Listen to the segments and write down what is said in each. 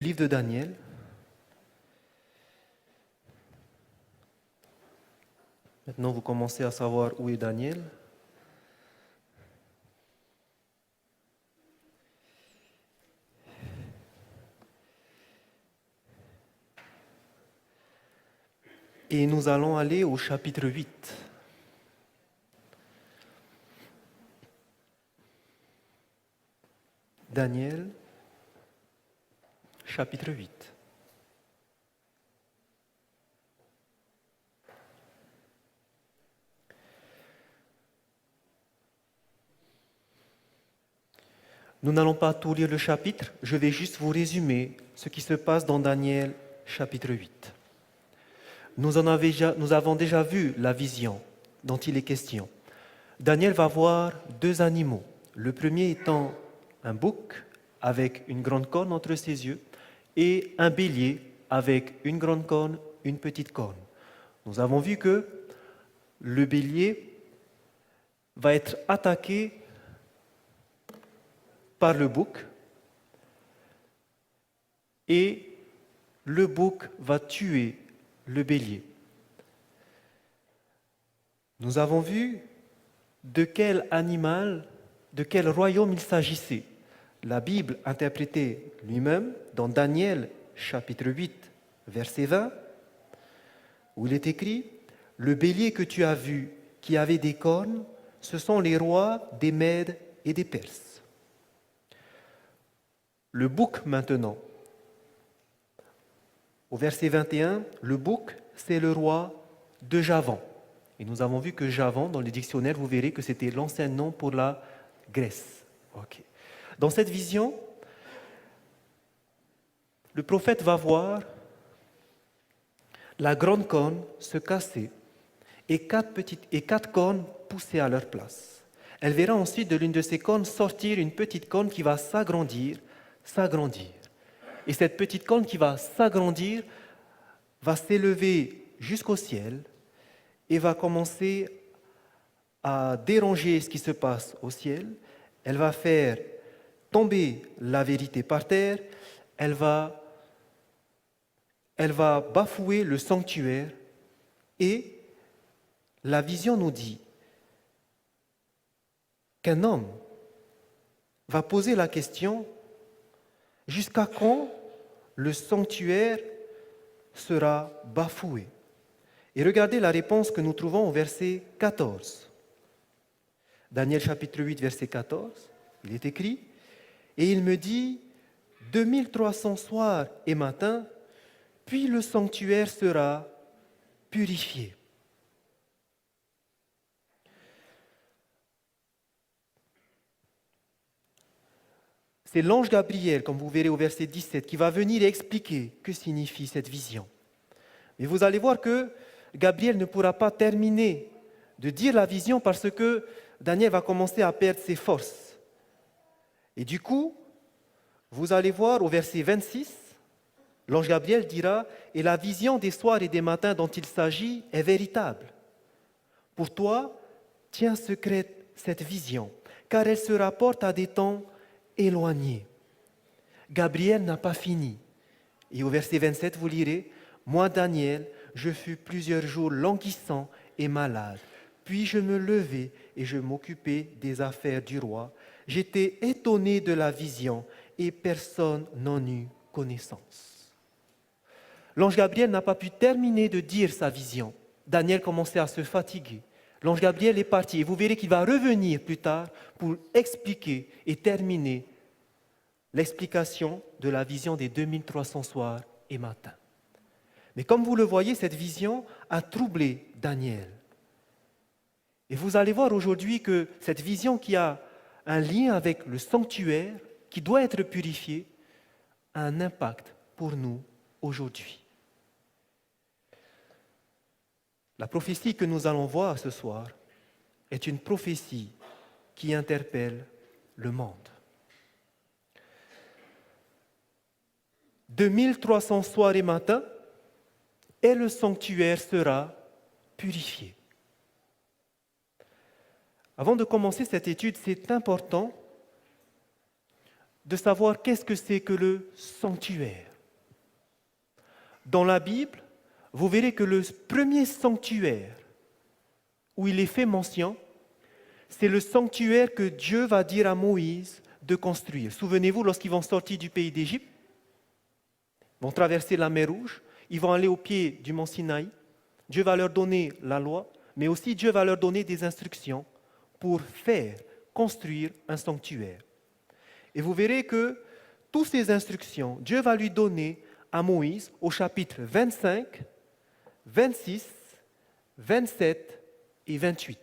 Livre de Daniel. Maintenant, vous commencez à savoir où est Daniel. Et nous allons aller au chapitre 8. Daniel, chapitre 8. Nous n'allons pas tout lire le chapitre, je vais juste vous résumer ce qui se passe dans Daniel, chapitre 8. Nous avons déjà vu la vision dont il est question. Daniel va voir deux animaux. Le premier étant un bouc avec une grande corne entre ses yeux et un bélier avec une grande corne, une petite corne. Nous avons vu que le bélier va être attaqué par le bouc et le bouc va tuer le bélier. Nous avons vu de quel animal, de quel royaume il s'agissait. La Bible interprétait lui-même dans Daniel chapitre 8, verset 20, où il est écrit « Le bélier que tu as vu, qui avait des cornes, ce sont les rois des Mèdes et des Perses. » Le bouc maintenant, au verset 21, le bouc, c'est le roi de Javan. Et nous avons vu que Javan, dans les dictionnaires, vous verrez que c'était l'ancien nom pour la Grèce. Okay. Dans cette vision, le prophète va voir la grande corne se casser et quatre cornes pousser à leur place. Elle verra ensuite de l'une de ces cornes sortir une petite corne qui va s'agrandir. Et cette petite corne qui va s'agrandir va s'élever jusqu'au ciel et va commencer à déranger ce qui se passe au ciel. Elle va faire tomber la vérité par terre. Elle va bafouer le sanctuaire. Et la vision nous dit qu'un homme va poser la question: jusqu'à quand le sanctuaire sera bafoué? Et regardez la réponse que nous trouvons au verset 14. Daniel chapitre 8, verset 14, il est écrit « Et il me dit, 2300 soirs et matins, puis le sanctuaire sera purifié. » C'est l'ange Gabriel, comme vous verrez au verset 17, qui va venir expliquer que signifie cette vision. Mais vous allez voir que Gabriel ne pourra pas terminer de dire la vision parce que Daniel va commencer à perdre ses forces. Et du coup, vous allez voir au verset 26, l'ange Gabriel dira « Et la vision des soirs et des matins dont il s'agit est véritable. Pour toi, tiens secrète cette vision, car elle se rapporte à des temps éloignés. » Gabriel n'a pas fini. Et au verset 27, vous lirez « Moi, Daniel, je fus plusieurs jours languissant et malade. Puis je me levai et je m'occupais des affaires du roi. J'étais étonné de la vision et personne n'en eut connaissance. » L'ange Gabriel n'a pas pu terminer de dire sa vision. Daniel commençait à se fatiguer. L'ange Gabriel est parti et vous verrez qu'il va revenir plus tard pour expliquer et terminer l'explication de la vision des 2300 soirs et matins. Mais comme vous le voyez, cette vision a troublé Daniel. Et vous allez voir aujourd'hui que cette vision qui a un lien avec le sanctuaire, qui doit être purifié, a un impact pour nous aujourd'hui. La prophétie que nous allons voir ce soir est une prophétie qui interpelle le monde. 2300 soirs et matins, et le sanctuaire sera purifié. Avant de commencer cette étude, c'est important de savoir qu'est-ce que c'est que le sanctuaire. Dans la Bible, vous verrez que le premier sanctuaire où il est fait mention, c'est le sanctuaire que Dieu va dire à Moïse de construire. Souvenez-vous, lorsqu'ils vont sortir du pays d'Égypte, ils vont traverser la mer Rouge, ils vont aller au pied du mont Sinaï, Dieu va leur donner la loi, mais aussi Dieu va leur donner des instructions pour faire, construire un sanctuaire. Et vous verrez que toutes ces instructions, Dieu va lui donner à Moïse au chapitre 25, 26, 27 et 28.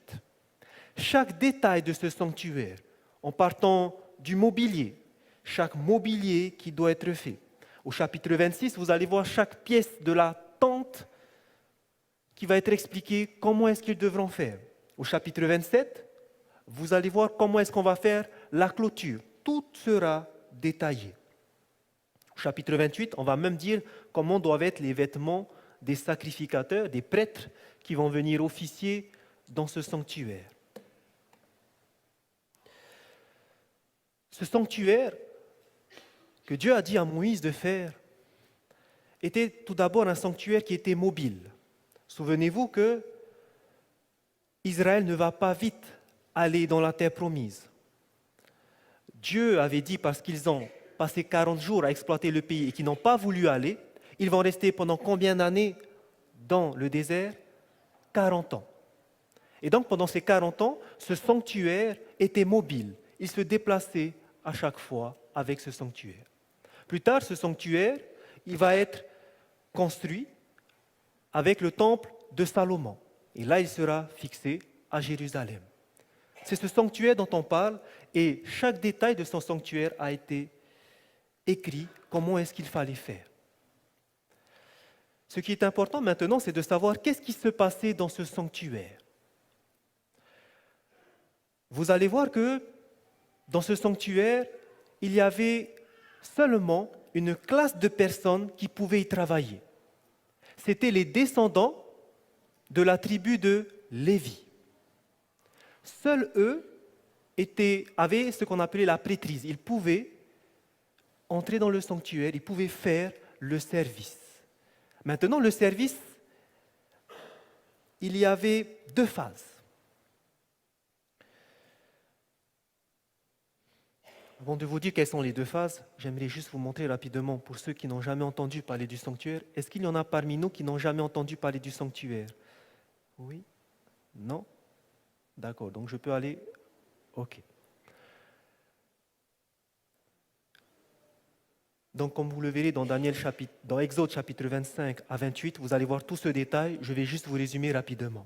Chaque détail de ce sanctuaire, en partant du mobilier, chaque mobilier qui doit être fait. Au chapitre 26, vous allez voir chaque pièce de la tente qui va être expliquée comment est-ce qu'ils devront faire. Au chapitre 27, vous allez voir comment est-ce qu'on va faire la clôture. Tout sera détaillé. Au chapitre 28, on va même dire comment doivent être les vêtements des sacrificateurs, des prêtres qui vont venir officier dans ce sanctuaire. Ce sanctuaire que Dieu a dit à Moïse de faire était tout d'abord un sanctuaire qui était mobile. Souvenez-vous que Israël ne va pas vite aller dans la terre promise. Dieu avait dit, parce qu'ils ont passé 40 jours à exploiter le pays et qu'ils n'ont pas voulu aller, ils vont rester pendant combien d'années dans le désert? 40 ans. Et donc pendant ces 40 ans, ce sanctuaire était mobile. Il se déplaçait à chaque fois avec ce sanctuaire. Plus tard, ce sanctuaire, il va être construit avec le temple de Salomon. Et là, il sera fixé à Jérusalem. C'est ce sanctuaire dont on parle et chaque détail de son sanctuaire a été écrit, comment est-ce qu'il fallait faire. Ce qui est important maintenant, c'est de savoir qu'est-ce qui se passait dans ce sanctuaire. Vous allez voir que dans ce sanctuaire, il y avait seulement une classe de personnes qui pouvaient y travailler. C'était les descendants de la tribu de Lévi. Seuls eux avaient ce qu'on appelait la prêtrise. Ils pouvaient entrer dans le sanctuaire, ils pouvaient faire le service. Maintenant, le service, il y avait 2 phases. Avant de vous dire quelles sont les 2 phases, j'aimerais juste vous montrer rapidement, pour ceux qui n'ont jamais entendu parler du sanctuaire, est-ce qu'il y en a parmi nous qui n'ont jamais entendu parler du sanctuaire? Oui? Non? D'accord, donc je peux aller... Ok. Donc comme vous le verrez dans Exode chapitre 25 à 28, vous allez voir tout ce détail, je vais juste vous résumer rapidement.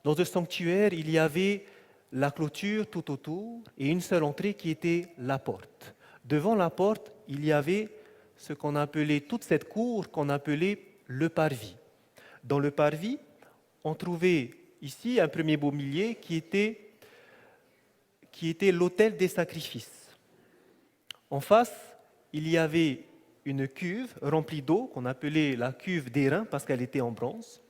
Dans ce sanctuaire, il y avait la clôture tout autour et une seule entrée qui était la porte. Devant la porte, il y avait ce qu'on appelait, toute cette cour qu'on appelait le parvis. Dans le parvis, on trouvait ici un premier mobilier qui était l'autel des sacrifices. En face, il y avait une cuve remplie d'eau qu'on appelait la cuve d'airain parce qu'elle était en bronze.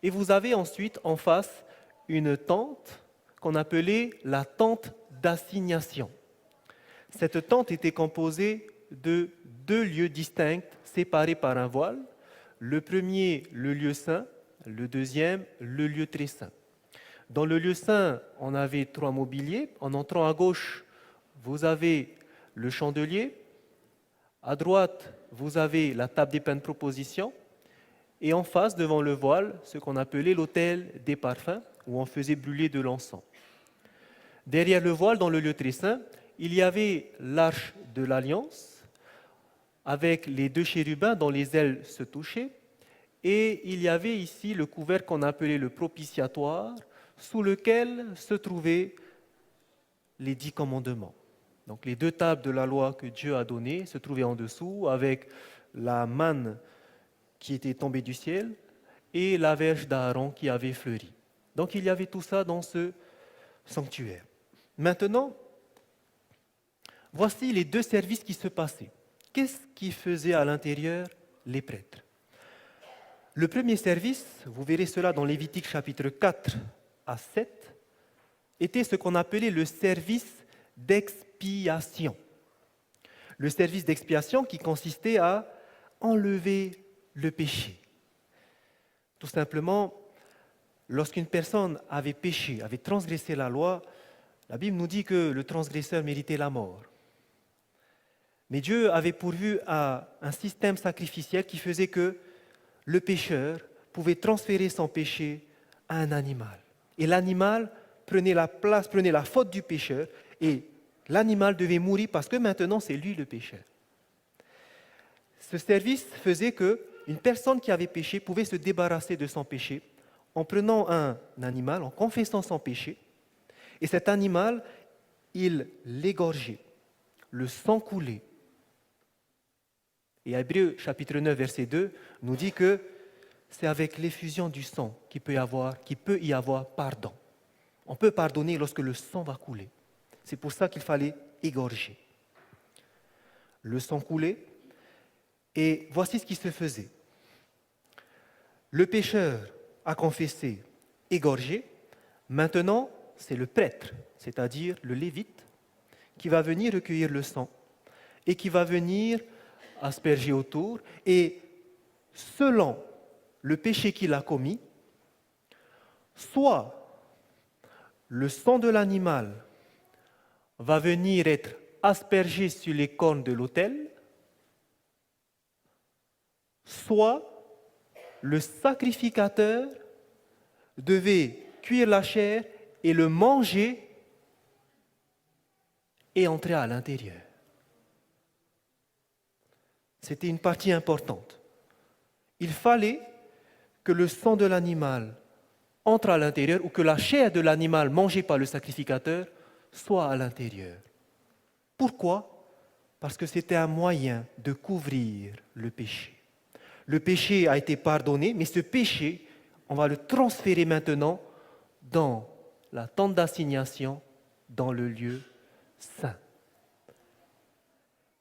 Et vous avez ensuite en face une tente qu'on appelait la tente d'assignation. Cette tente était composée de 2 lieux distincts séparés par un voile. Le premier, le lieu saint, le deuxième, le lieu très saint. Dans le lieu saint, on avait 3 mobiliers. En entrant à gauche, vous avez le chandelier. À droite, vous avez la table des pains de proposition. Et en face, devant le voile, ce qu'on appelait l'autel des parfums, où on faisait brûler de l'encens. Derrière le voile, dans le lieu très saint, il y avait l'arche de l'Alliance, avec les 2 chérubins dont les ailes se touchaient, et il y avait ici le couvercle qu'on appelait le propitiatoire, sous lequel se trouvaient les 10 commandements. Donc les 2 tables de la loi que Dieu a données se trouvaient en dessous, avec la manne qui était tombée du ciel et la verge d'Aaron qui avait fleuri. Donc il y avait tout ça dans ce sanctuaire. Maintenant, voici les 2 services qui se passaient. Qu'est-ce qui faisait à l'intérieur les prêtres? Le premier service, vous verrez cela dans Lévitique chapitre 4 à 7, était ce qu'on appelait le service d'expiation. Le service d'expiation qui consistait à enlever le péché. Tout simplement, lorsqu'une personne avait péché, avait transgressé la loi, la Bible nous dit que le transgresseur méritait la mort. Mais Dieu avait pourvu à un système sacrificiel qui faisait que le pécheur pouvait transférer son péché à un animal. Et l'animal prenait la place, prenait la faute du pécheur, et l'animal devait mourir parce que maintenant c'est lui le pécheur. Ce service faisait qu'une personne qui avait péché pouvait se débarrasser de son péché en prenant un animal, en confessant son péché, et cet animal, il l'égorgeait, le sang coulait. Et Hébreux chapitre 9, verset 2 nous dit que c'est avec l'effusion du sang qu'il peut y avoir pardon. On peut pardonner lorsque le sang va couler. C'est pour ça qu'il fallait égorger. Le sang coulait, et voici ce qui se faisait. Le pécheur a confessé, égorgé. Maintenant, c'est le prêtre, c'est-à-dire le lévite, qui va venir recueillir le sang et qui va venir asperger autour. Et selon le péché qu'il a commis, soit le sang de l'animal va venir être aspergé sur les cornes de l'autel, soit le sacrificateur devait cuire la chair et le manger et entrer à l'intérieur. C'était une partie importante. Il fallait que le sang de l'animal entre à l'intérieur ou que la chair de l'animal mangée par le sacrificateur soit à l'intérieur. Pourquoi ? Parce que c'était un moyen de couvrir le péché. Le péché a été pardonné, mais ce péché, on va le transférer maintenant dans la tente d'assignation, dans le lieu saint.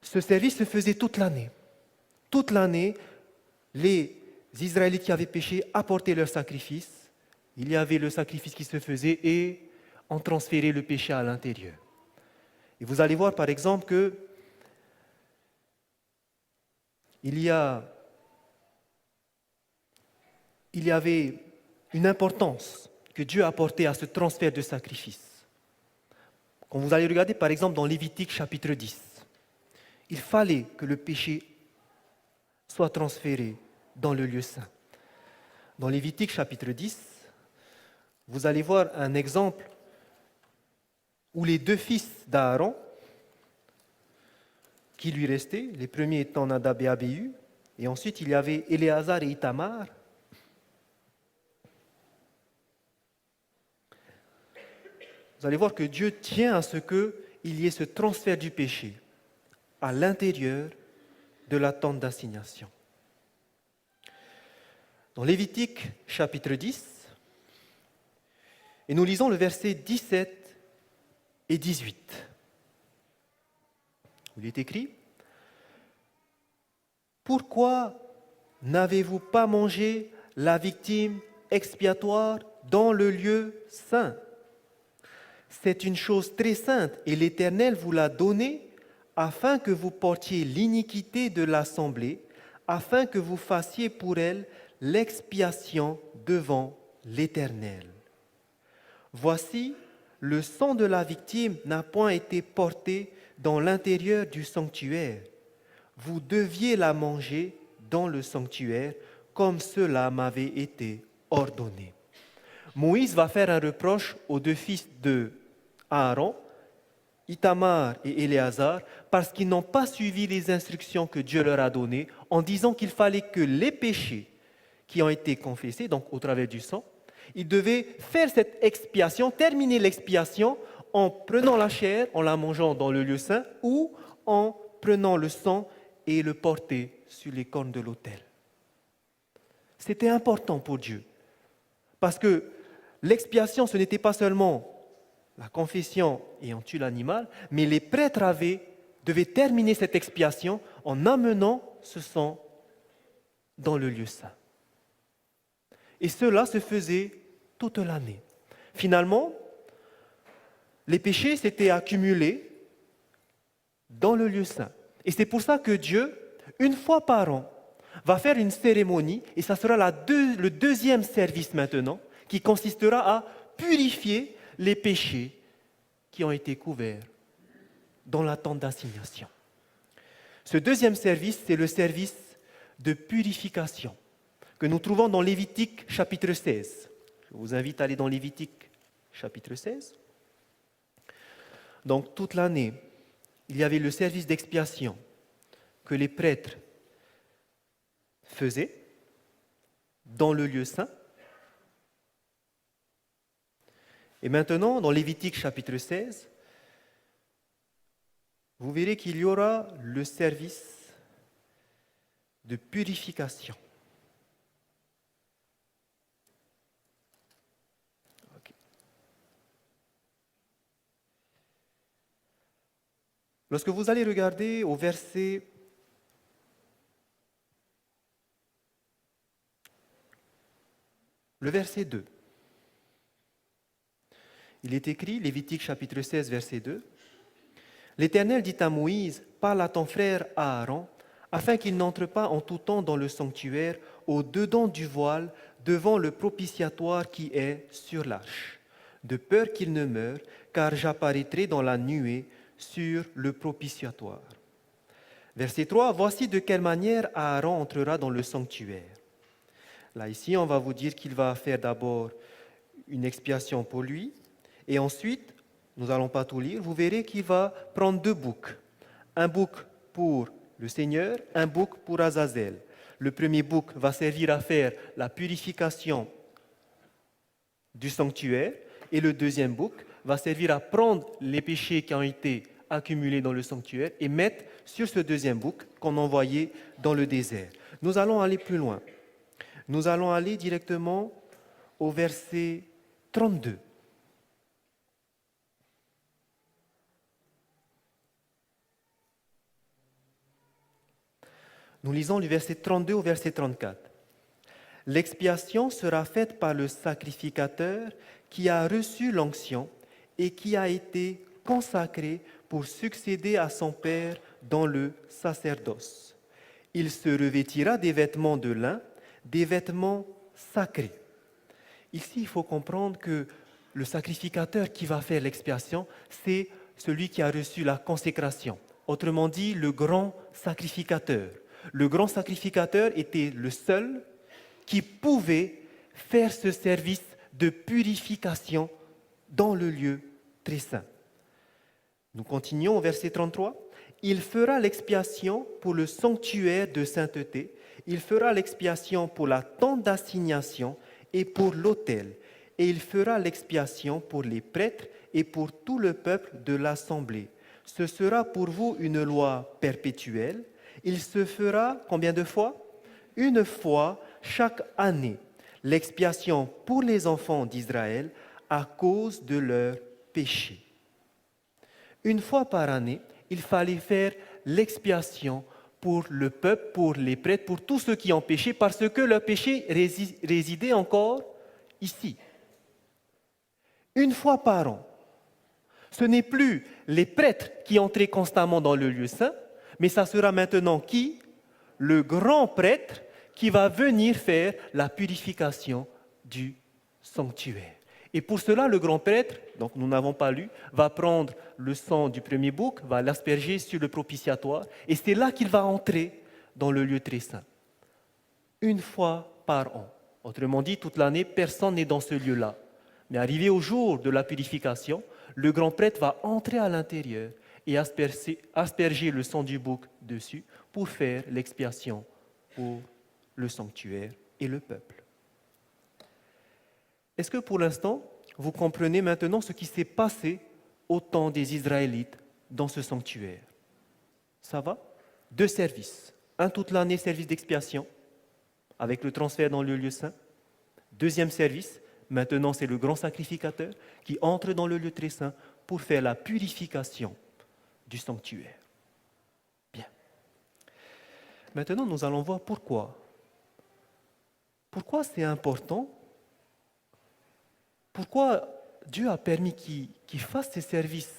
Ce service se faisait toute l'année. Toute l'année, les Israélites qui avaient péché apportaient leur sacrifice. Il y avait le sacrifice qui se faisait et on transférait le péché à l'intérieur. Et vous allez voir par exemple que il y avait une importance que Dieu apportait à ce transfert de sacrifice. Quand vous allez regarder par exemple dans Lévitique chapitre 10, il fallait que le péché soit transféré dans le lieu saint. Dans Lévitique chapitre 10, vous allez voir un exemple où les deux fils d'Aaron, qui lui restaient, les premiers étant Nadab et Abihu, et ensuite il y avait Éléazar et Itamar. Vous allez voir que Dieu tient à ce qu'il y ait ce transfert du péché à l'intérieur de la tente d'assignation. Dans Lévitique chapitre 10, et nous lisons le verset 17 et 18. Il est écrit : « Pourquoi n'avez-vous pas mangé la victime expiatoire dans le lieu saint ? C'est une chose très sainte et l'Éternel vous l'a donnée afin que vous portiez l'iniquité de l'assemblée, afin que vous fassiez pour elle l'expiation devant l'Éternel. Voici, le sang de la victime n'a point été porté dans l'intérieur du sanctuaire. Vous deviez la manger dans le sanctuaire, comme cela m'avait été ordonné. » Moïse va faire un reproche aux deux fils de Aaron, Itamar et Éléazar, parce qu'ils n'ont pas suivi les instructions que Dieu leur a données, en disant qu'il fallait que les péchés qui ont été confessés, donc au travers du sang, ils devaient faire cette expiation, terminer l'expiation en prenant la chair, en la mangeant dans le lieu saint, ou en prenant le sang et le porter sur les cornes de l'autel. C'était important pour Dieu, parce que l'expiation, ce n'était pas seulement la confession et on tue l'animal, mais les prêtres devaient terminer cette expiation en amenant ce sang dans le lieu saint. Et cela se faisait toute l'année. Finalement, les péchés s'étaient accumulés dans le lieu saint. Et c'est pour ça que Dieu, une fois par an, va faire une cérémonie, et ça sera le deuxième service maintenant, qui consistera à purifier les péchés qui ont été couverts dans la tente d'assignation. Ce deuxième service, c'est le service de purification que nous trouvons dans Lévitique chapitre 16. Je vous invite à aller dans Lévitique chapitre 16. Donc toute l'année, il y avait le service d'expiation que les prêtres faisaient dans le lieu saint. Et maintenant, dans Lévitique chapitre 16, vous verrez qu'il y aura le service de purification. Okay. Lorsque vous allez regarder au le verset 2, il est écrit, Lévitique chapitre 16, verset 2, « L'Éternel dit à Moïse, parle à ton frère Aaron, afin qu'il n'entre pas en tout temps dans le sanctuaire, au-dedans du voile, devant le propitiatoire qui est sur l'arche, de peur qu'il ne meure, car j'apparaîtrai dans la nuée sur le propitiatoire. » Verset 3, « Voici de quelle manière Aaron entrera dans le sanctuaire. » Là, ici, on va vous dire qu'il va faire d'abord une expiation pour lui, et ensuite, nous n'allons pas tout lire, vous verrez qu'il va prendre 2 boucs. Un bouc pour le Seigneur, un bouc pour Azazel. Le premier bouc va servir à faire la purification du sanctuaire, et le deuxième bouc va servir à prendre les péchés qui ont été accumulés dans le sanctuaire et mettre sur ce deuxième bouc qu'on envoyait dans le désert. Nous allons aller plus loin. Nous allons aller directement au verset 32. Nous lisons du verset 32 au verset 34. « L'expiation sera faite par le sacrificateur qui a reçu l'onction et qui a été consacré pour succéder à son Père dans le sacerdoce. Il se revêtira des vêtements de lin, des vêtements sacrés. » Ici, il faut comprendre que le sacrificateur qui va faire l'expiation, c'est celui qui a reçu la consécration. Autrement dit, le grand sacrificateur. Le grand sacrificateur était le seul qui pouvait faire ce service de purification dans le lieu très saint. Nous continuons au verset 33. « Il fera l'expiation pour le sanctuaire de sainteté, il fera l'expiation pour la tente d'assignation et pour l'autel, et il fera l'expiation pour les prêtres et pour tout le peuple de l'assemblée. Ce sera pour vous une loi perpétuelle. Il se fera combien de fois? Une fois chaque année, l'expiation pour les enfants d'Israël à cause de leurs péchés. » Une fois par année, il fallait faire l'expiation pour le peuple, pour les prêtres, pour tous ceux qui ont péché, parce que leur péché résidait encore ici. Une fois par an. Ce n'est plus les prêtres qui entraient constamment dans le lieu saint, mais ça sera maintenant qui? Le grand prêtre qui va venir faire la purification du sanctuaire. Et pour cela, le grand prêtre, donc nous n'avons pas lu, va prendre le sang du premier bouc, va l'asperger sur le propitiatoire, et c'est là qu'il va entrer dans le lieu très saint. Une fois par an. Autrement dit, toute l'année, personne n'est dans ce lieu-là. Mais arrivé au jour de la purification, le grand prêtre va entrer à l'intérieur et asperger le sang du bouc dessus pour faire l'expiation pour le sanctuaire et le peuple. Est-ce que pour l'instant, vous comprenez maintenant ce qui s'est passé au temps des Israélites dans ce sanctuaire? Ça va? 2 services. Un toute l'année, service d'expiation, avec le transfert dans le lieu saint. Deuxième service, maintenant c'est le grand sacrificateur qui entre dans le lieu très saint pour faire la purification du sanctuaire. Bien. Maintenant, nous allons voir pourquoi. Pourquoi c'est important? Pourquoi Dieu a permis qu'il fasse ces services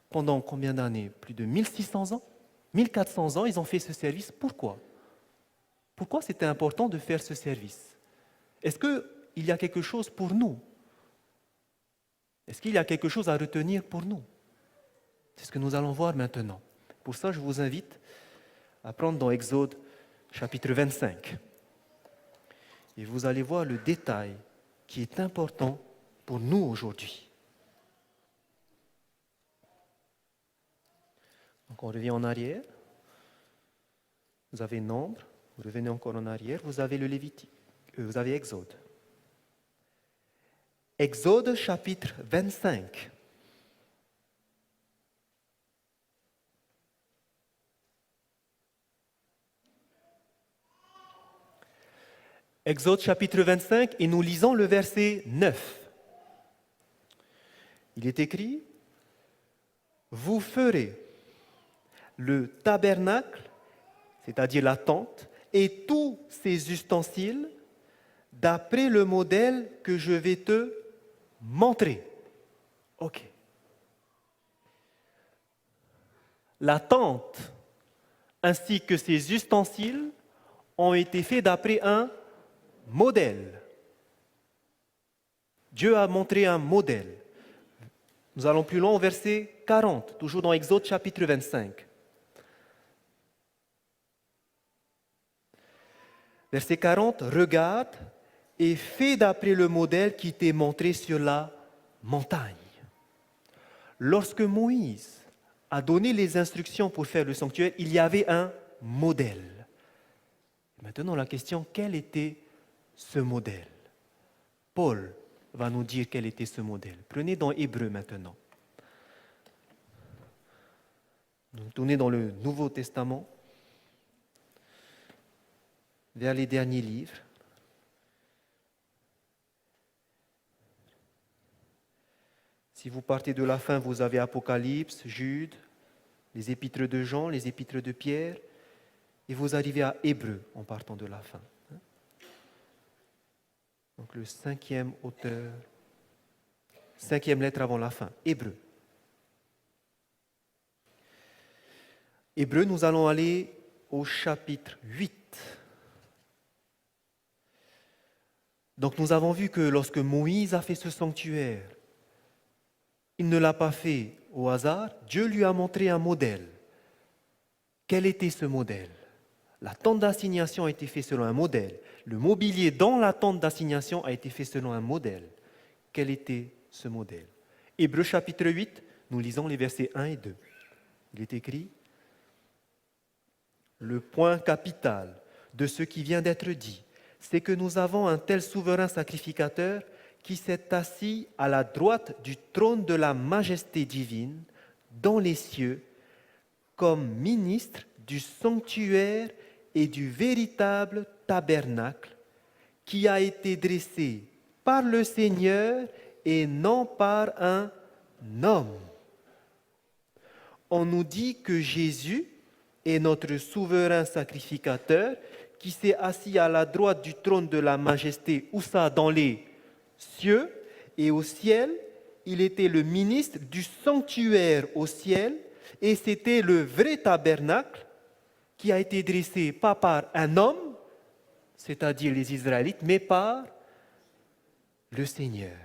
pendant combien d'années? Plus de 1600 ans? 1400 ans, ils ont fait ce service. Pourquoi? Pourquoi c'était important de faire ce service? Est-ce qu'il y a quelque chose pour nous? Est-ce qu'il y a quelque chose à retenir pour nous? C'est ce que nous allons voir maintenant. Pour ça, je vous invite à prendre dans Exode chapitre 25. Et vous allez voir le détail qui est important pour nous aujourd'hui. Donc on revient en arrière. Vous avez Nombre, vous revenez encore en arrière, vous avez le Lévitique, vous avez Exode. Exode chapitre 25. Exode chapitre 25 et nous lisons le verset 9. Il est écrit: vous ferez le tabernacle, c'est-à-dire la tente, et tous ses ustensiles, d'après le modèle que je vais te montrer. Ok. La tente ainsi que ses ustensiles ont été faits d'après un modèle. Dieu a montré un modèle. Nous allons plus loin au verset 40, toujours dans Exode chapitre 25. Verset 40, regarde et fais d'après le modèle qui t'est montré sur la montagne. Lorsque Moïse a donné les instructions pour faire le sanctuaire, il y avait un modèle. Maintenant, la question, quel était ce modèle? Paul va nous dire quel était ce modèle. Prenez dans Hébreux maintenant. Nous tournez dans le Nouveau Testament, vers les derniers livres. Si vous partez de la fin, vous avez Apocalypse, Jude, les épîtres de Jean, les épîtres de Pierre, et vous arrivez à Hébreux en partant de la fin. Donc le cinquième auteur, cinquième lettre avant la fin, Hébreux. Hébreux, nous allons aller au chapitre 8. Donc nous avons vu que lorsque Moïse a fait ce sanctuaire, il ne l'a pas fait au hasard, Dieu lui a montré un modèle. Quel était ce modèle? La tente d'assignation a été faite selon un modèle. Le mobilier dans la tente d'assignation a été fait selon un modèle. Quel était ce modèle? Hébreux chapitre 8, nous lisons les versets 1 et 2. Il est écrit: le point capital de ce qui vient d'être dit, c'est que nous avons un tel souverain sacrificateur qui s'est assis à la droite du trône de la majesté divine dans les cieux, comme ministre du sanctuaire et du véritable tabernacle qui a été dressé par le Seigneur et non par un homme. On nous dit que Jésus est notre souverain sacrificateur qui s'est assis à la droite du trône de la majesté, où ça, dans les cieux, et au ciel, il était le ministre du sanctuaire au ciel, et c'était le vrai tabernacle qui a été dressé pas par un homme, c'est-à-dire les Israélites, mais par le Seigneur.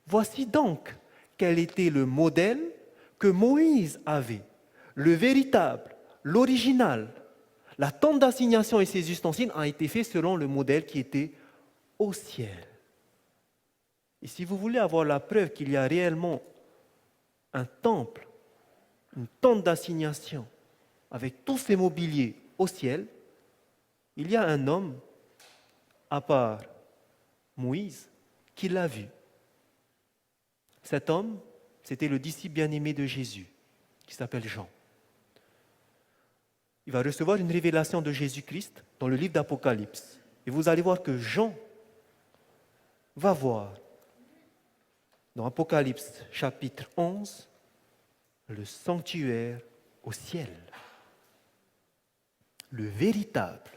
Voici donc quel était le modèle que Moïse avait, le véritable, l'original. La tente d'assignation et ses ustensiles ont été faits selon le modèle qui était au ciel. Et si vous voulez avoir la preuve qu'il y a réellement un temple, une tente d'assignation, avec tous ces mobiliers au ciel, il y a un homme, à part Moïse, qui l'a vu. Cet homme, c'était le disciple bien-aimé de Jésus, qui s'appelle Jean. Il va recevoir une révélation de Jésus-Christ dans le livre d'Apocalypse. Et vous allez voir que Jean va voir, dans Apocalypse chapitre 11, le sanctuaire au ciel. Le véritable,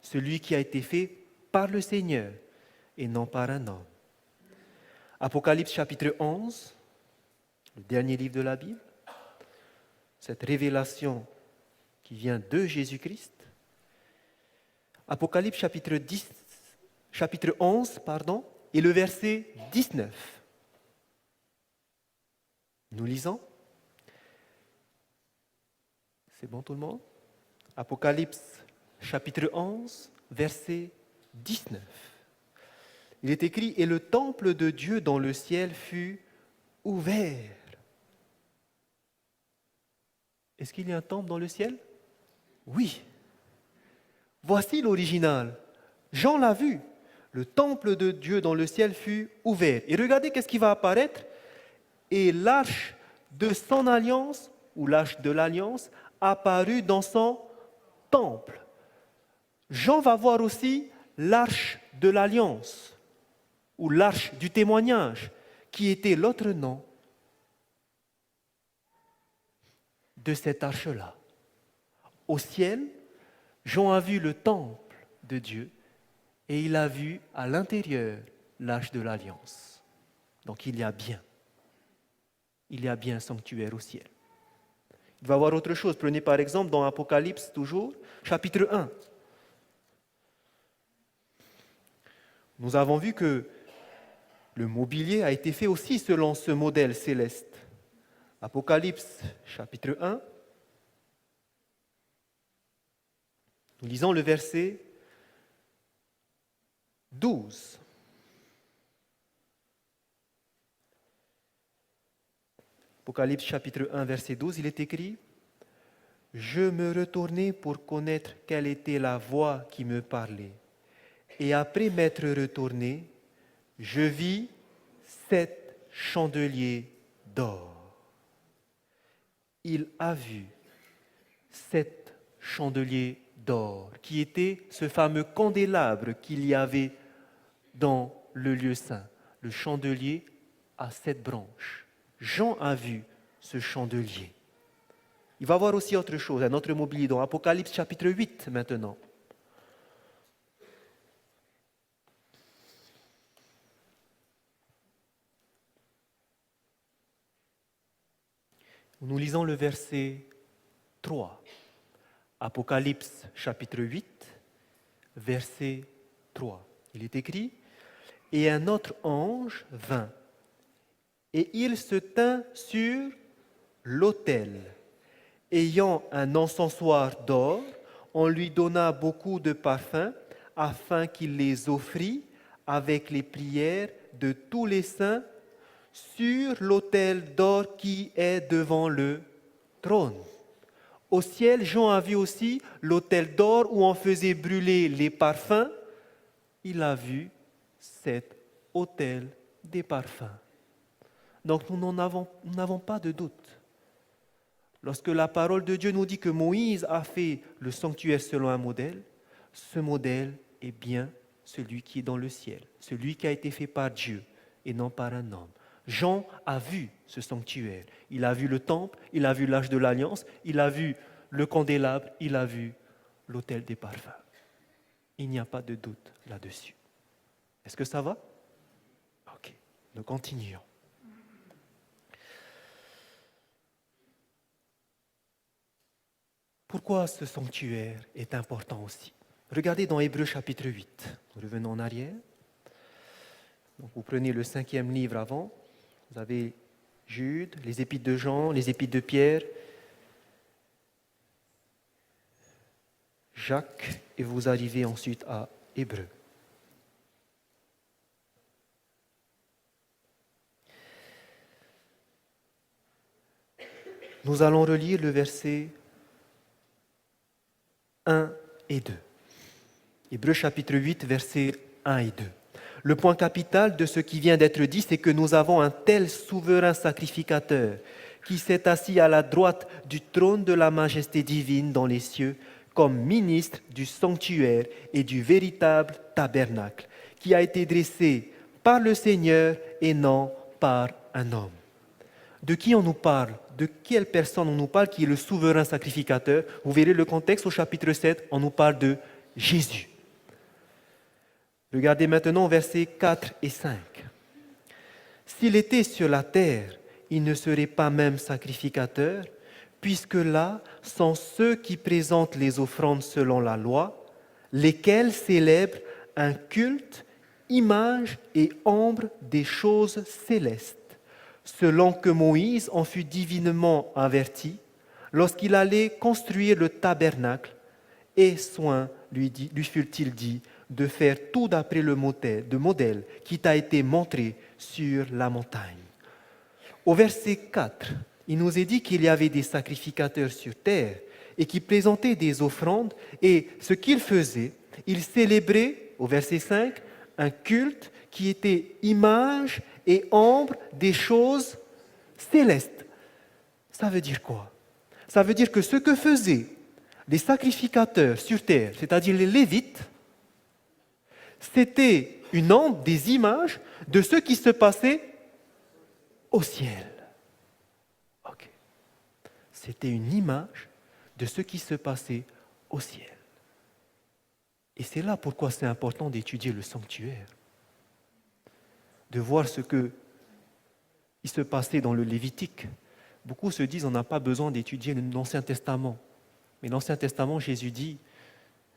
celui qui a été fait par le Seigneur et non par un homme. Apocalypse chapitre 11, le dernier livre de la Bible. cette révélation qui vient de Jésus-Christ. Apocalypse chapitre 11, et le verset 19. Nous lisons. C'est bon tout le monde? Apocalypse chapitre 11, verset 19. Il est écrit « Et le temple de Dieu dans le ciel fut ouvert. » Est-ce qu'il y a un temple dans le ciel? Oui. Voici l'original. Jean l'a vu. Le temple de Dieu dans le ciel fut ouvert. Et regardez qu'est-ce qui va apparaître. Et l'arche de son alliance, ou l'arche de l'alliance, apparut dans son temple. Jean va voir aussi l'arche de l'alliance, ou l'arche du témoignage, qui était l'autre nom de cette arche-là. Au ciel, Jean a vu le temple de Dieu et il a vu à l'intérieur l'arche de l'alliance. Donc il y a bien un sanctuaire au ciel. Il va y avoir autre chose. Prenez par exemple dans Apocalypse toujours, chapitre 1. Nous avons vu que le mobilier a été fait aussi selon ce modèle céleste. Apocalypse chapitre 1. Nous lisons le verset 12. Apocalypse chapitre 1, verset 12, il est écrit « Je me retournai pour connaître quelle était la voix qui me parlait. Et après m'être retourné, je vis 7 chandeliers d'or. » Il a vu 7 chandeliers d'or, qui était ce fameux candélabre qu'il y avait dans le lieu saint. Le chandelier a 7 branches. Jean a vu ce chandelier. Il va voir aussi autre chose, un autre mobilier dans Apocalypse chapitre 8 maintenant. Nous lisons le verset 3. Apocalypse chapitre 8, verset 3. Il est écrit « Et un autre ange vint, et il se tint sur l'autel. Ayant un encensoir d'or, on lui donna beaucoup de parfums, afin qu'il les offrît avec les prières de tous les saints sur l'autel d'or qui est devant le trône. » Au ciel, Jean a vu aussi l'autel d'or où on faisait brûler les parfums. Il a vu cet autel des parfums. Donc nous n'avons pas de doute. Lorsque la parole de Dieu nous dit que Moïse a fait le sanctuaire selon un modèle, ce modèle est bien celui qui est dans le ciel, celui qui a été fait par Dieu et non par un homme. Jean a vu ce sanctuaire. Il a vu le temple, il a vu l'arche de l'alliance, il a vu le candélabre, il a vu l'autel des parfums. Il n'y a pas de doute là-dessus. Est-ce que ça va? Ok, nous continuons. Pourquoi ce sanctuaire est important aussi? Regardez dans Hébreux chapitre 8. Nous revenons en arrière. Donc vous prenez le 5e livre avant. Vous avez Jude, les épîtres de Jean, les épîtres de Pierre, Jacques, et vous arrivez ensuite à Hébreux. Nous allons relire le verset 1 et 2. Hébreux chapitre 8, versets 1 et 2. Le point capital de ce qui vient d'être dit, c'est que nous avons un tel souverain sacrificateur qui s'est assis à la droite du trône de la majesté divine dans les cieux, comme ministre du sanctuaire et du véritable tabernacle, qui a été dressé par le Seigneur et non par un homme. De qui on nous parle? De quelle personne on nous parle qui est le souverain sacrificateur? Vous verrez le contexte au chapitre 7, on nous parle de Jésus. Regardez maintenant versets 4 et 5. S'il était sur la terre, il ne serait pas même sacrificateur, puisque là sont ceux qui présentent les offrandes selon la loi, lesquels célèbrent un culte, image et ombre des choses célestes, selon que Moïse en fut divinement averti lorsqu'il allait construire le tabernacle, et soin lui fut-il dit de faire tout d'après le modèle qui t'a été montré sur la montagne. Au verset 4, il nous est dit qu'il y avait des sacrificateurs sur terre et qui présentaient des offrandes, et ce qu'ils faisaient, ils célébraient, au verset 5, un culte qui était image et ombre des choses célestes. Ça veut dire quoi? Ça veut dire que ce que faisaient les sacrificateurs sur terre, c'est-à-dire les Lévites, c'était une ombre, des images de ce qui se passait au ciel. Ok. C'était une image de ce qui se passait au ciel. Et c'est là pourquoi c'est important d'étudier le sanctuaire, de voir ce qui se passait dans le Lévitique. Beaucoup se disent on n'a pas besoin d'étudier l'Ancien Testament. Mais l'Ancien Testament, Jésus dit,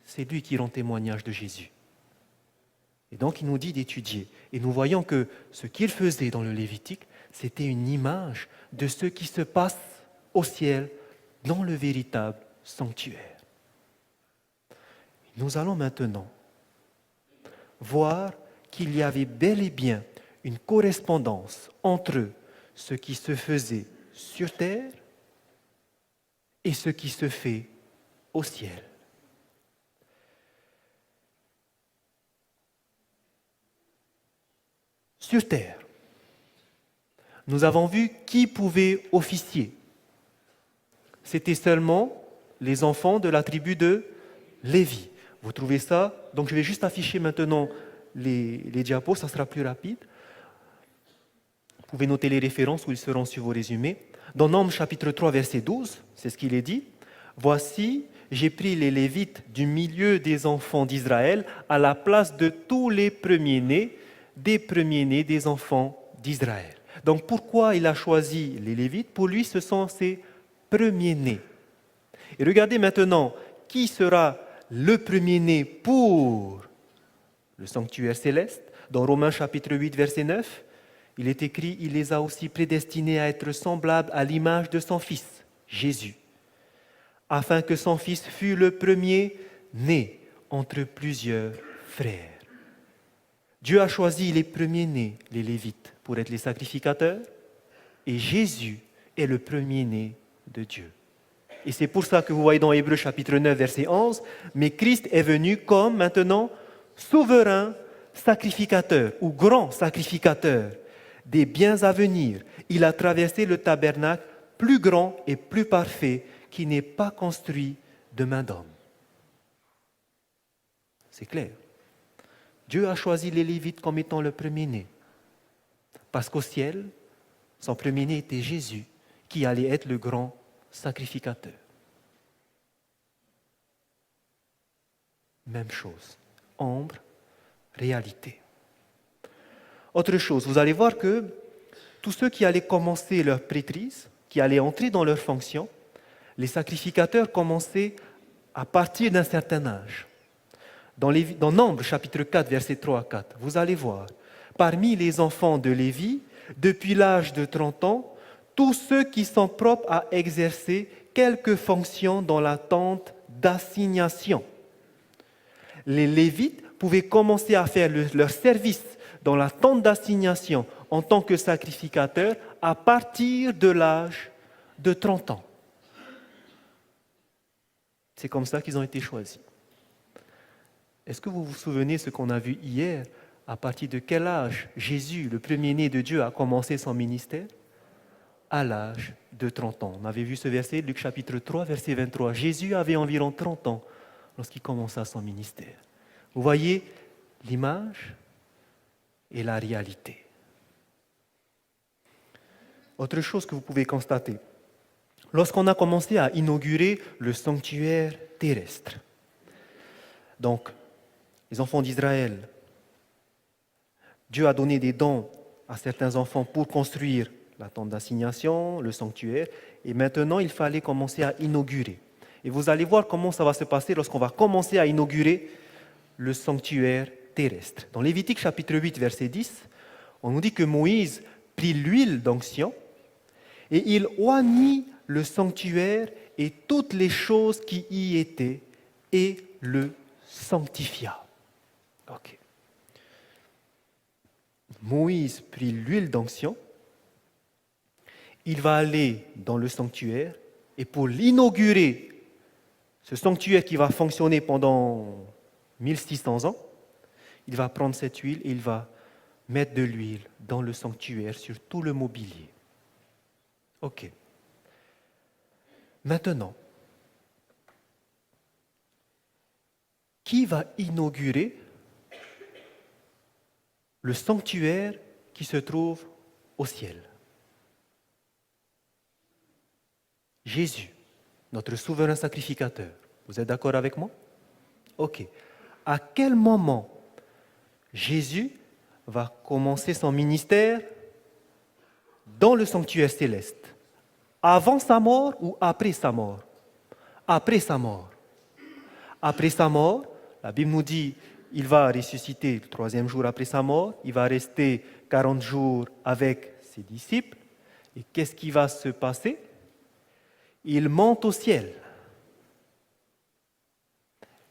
c'est lui qui rend témoignage de Jésus. Et donc il nous dit d'étudier. Et nous voyons que ce qu'il faisait dans le Lévitique, c'était une image de ce qui se passe au ciel dans le véritable sanctuaire. Nous allons maintenant voir qu'il y avait bel et bien une correspondance entre ce qui se faisait sur terre et ce qui se fait au ciel. Sur terre, nous avons vu qui pouvait officier. C'était seulement les enfants de la tribu de Lévi. Vous trouvez ça? Donc je vais juste afficher maintenant les diapos, ça sera plus rapide. Vous pouvez noter les références où ils seront sur vos résumés. Dans Nombres chapitre 3, verset 12, c'est ce qu'il est dit. « Voici, j'ai pris les Lévites du milieu des enfants d'Israël à la place de tous les premiers-nés des enfants d'Israël. » Donc pourquoi il a choisi les Lévites? Pour lui, ce sont ses premiers-nés. Et regardez maintenant, qui sera le premier-né pour le sanctuaire céleste? Dans Romains chapitre 8, verset 9, il est écrit « Il les a aussi prédestinés à être semblables à l'image de son Fils, Jésus, afin que son Fils fût le premier-né entre plusieurs frères. » Dieu a choisi les premiers-nés, les Lévites, pour être les sacrificateurs, et Jésus est le premier-né de Dieu. Et c'est pour ça que vous voyez dans Hébreux chapitre 9, verset 11, « Mais Christ est venu comme maintenant souverain sacrificateur ou grand sacrificateur des biens à venir. Il a traversé le tabernacle plus grand et plus parfait qui n'est pas construit de main d'homme. » C'est clair. Dieu a choisi les Lévites comme étant le premier-né. Parce qu'au ciel, son premier-né était Jésus, qui allait être le grand sacrificateur. Même chose, ombre, réalité. Autre chose, vous allez voir que tous ceux qui allaient commencer leur prêtrise, qui allaient entrer dans leur fonction, les sacrificateurs commençaient à partir d'un certain âge. Dans Nombres chapitre 4, versets 3 à 4, vous allez voir, parmi les enfants de Lévi, depuis l'âge de 30 ans, tous ceux qui sont propres à exercer quelque fonction dans la tente d'assignation. Les Lévites pouvaient commencer à faire leur service dans la tente d'assignation en tant que sacrificateurs à partir de l'âge de 30 ans. C'est comme ça qu'ils ont été choisis. Est-ce que vous vous souvenez ce qu'on a vu hier? À partir de quel âge Jésus, le premier-né de Dieu, a commencé son ministère? À l'âge de 30 ans. On avait vu ce verset, Luc chapitre 3, verset 23. Jésus avait environ 30 ans lorsqu'il commença son ministère. Vous voyez l'image et la réalité. Autre chose que vous pouvez constater, lorsqu'on a commencé à inaugurer le sanctuaire terrestre, donc les enfants d'Israël, Dieu a donné des dons à certains enfants pour construire la tente d'assignation, le sanctuaire, et maintenant il fallait commencer à inaugurer. Et vous allez voir comment ça va se passer lorsqu'on va commencer à inaugurer le sanctuaire terrestre. Dans Lévitique chapitre 8, verset 10, on nous dit que Moïse prit l'huile d'onction et il oignit le sanctuaire et toutes les choses qui y étaient et le sanctifia. Ok. Moïse prit l'huile d'onction, il va aller dans le sanctuaire et pour l'inaugurer, ce sanctuaire qui va fonctionner pendant 1600 ans, il va prendre cette huile et il va mettre de l'huile dans le sanctuaire sur tout le mobilier. Ok. Maintenant, qui va inaugurer le sanctuaire qui se trouve au ciel? Jésus, notre souverain sacrificateur. Vous êtes d'accord avec moi? Ok. À quel moment Jésus va commencer son ministère dans le sanctuaire céleste? Avant sa mort ou après sa mort? Après sa mort. Après sa mort, la Bible nous dit il va ressusciter le 3e jour après sa mort, il va rester 40 jours avec ses disciples. Et qu'est-ce qui va se passer? Il monte au ciel.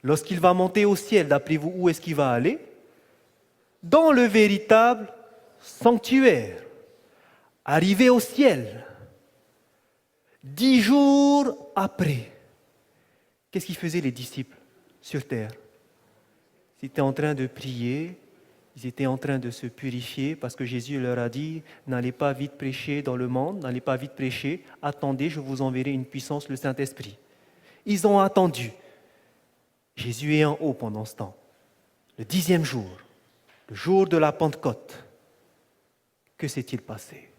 Lorsqu'il va monter au ciel, d'après vous, où est-ce qu'il va aller? Dans le véritable sanctuaire. Arrivé au ciel. 10 jours après. Qu'est-ce qu'ils faisaient les disciples sur terre? Ils étaient en train de prier, ils étaient en train de se purifier parce que Jésus leur a dit, n'allez pas vite prêcher dans le monde, n'allez pas vite prêcher, attendez, je vous enverrai une puissance, le Saint-Esprit. Ils ont attendu. Jésus est en haut pendant ce temps. Le 10e jour, le jour de la Pentecôte, que s'est-il passé?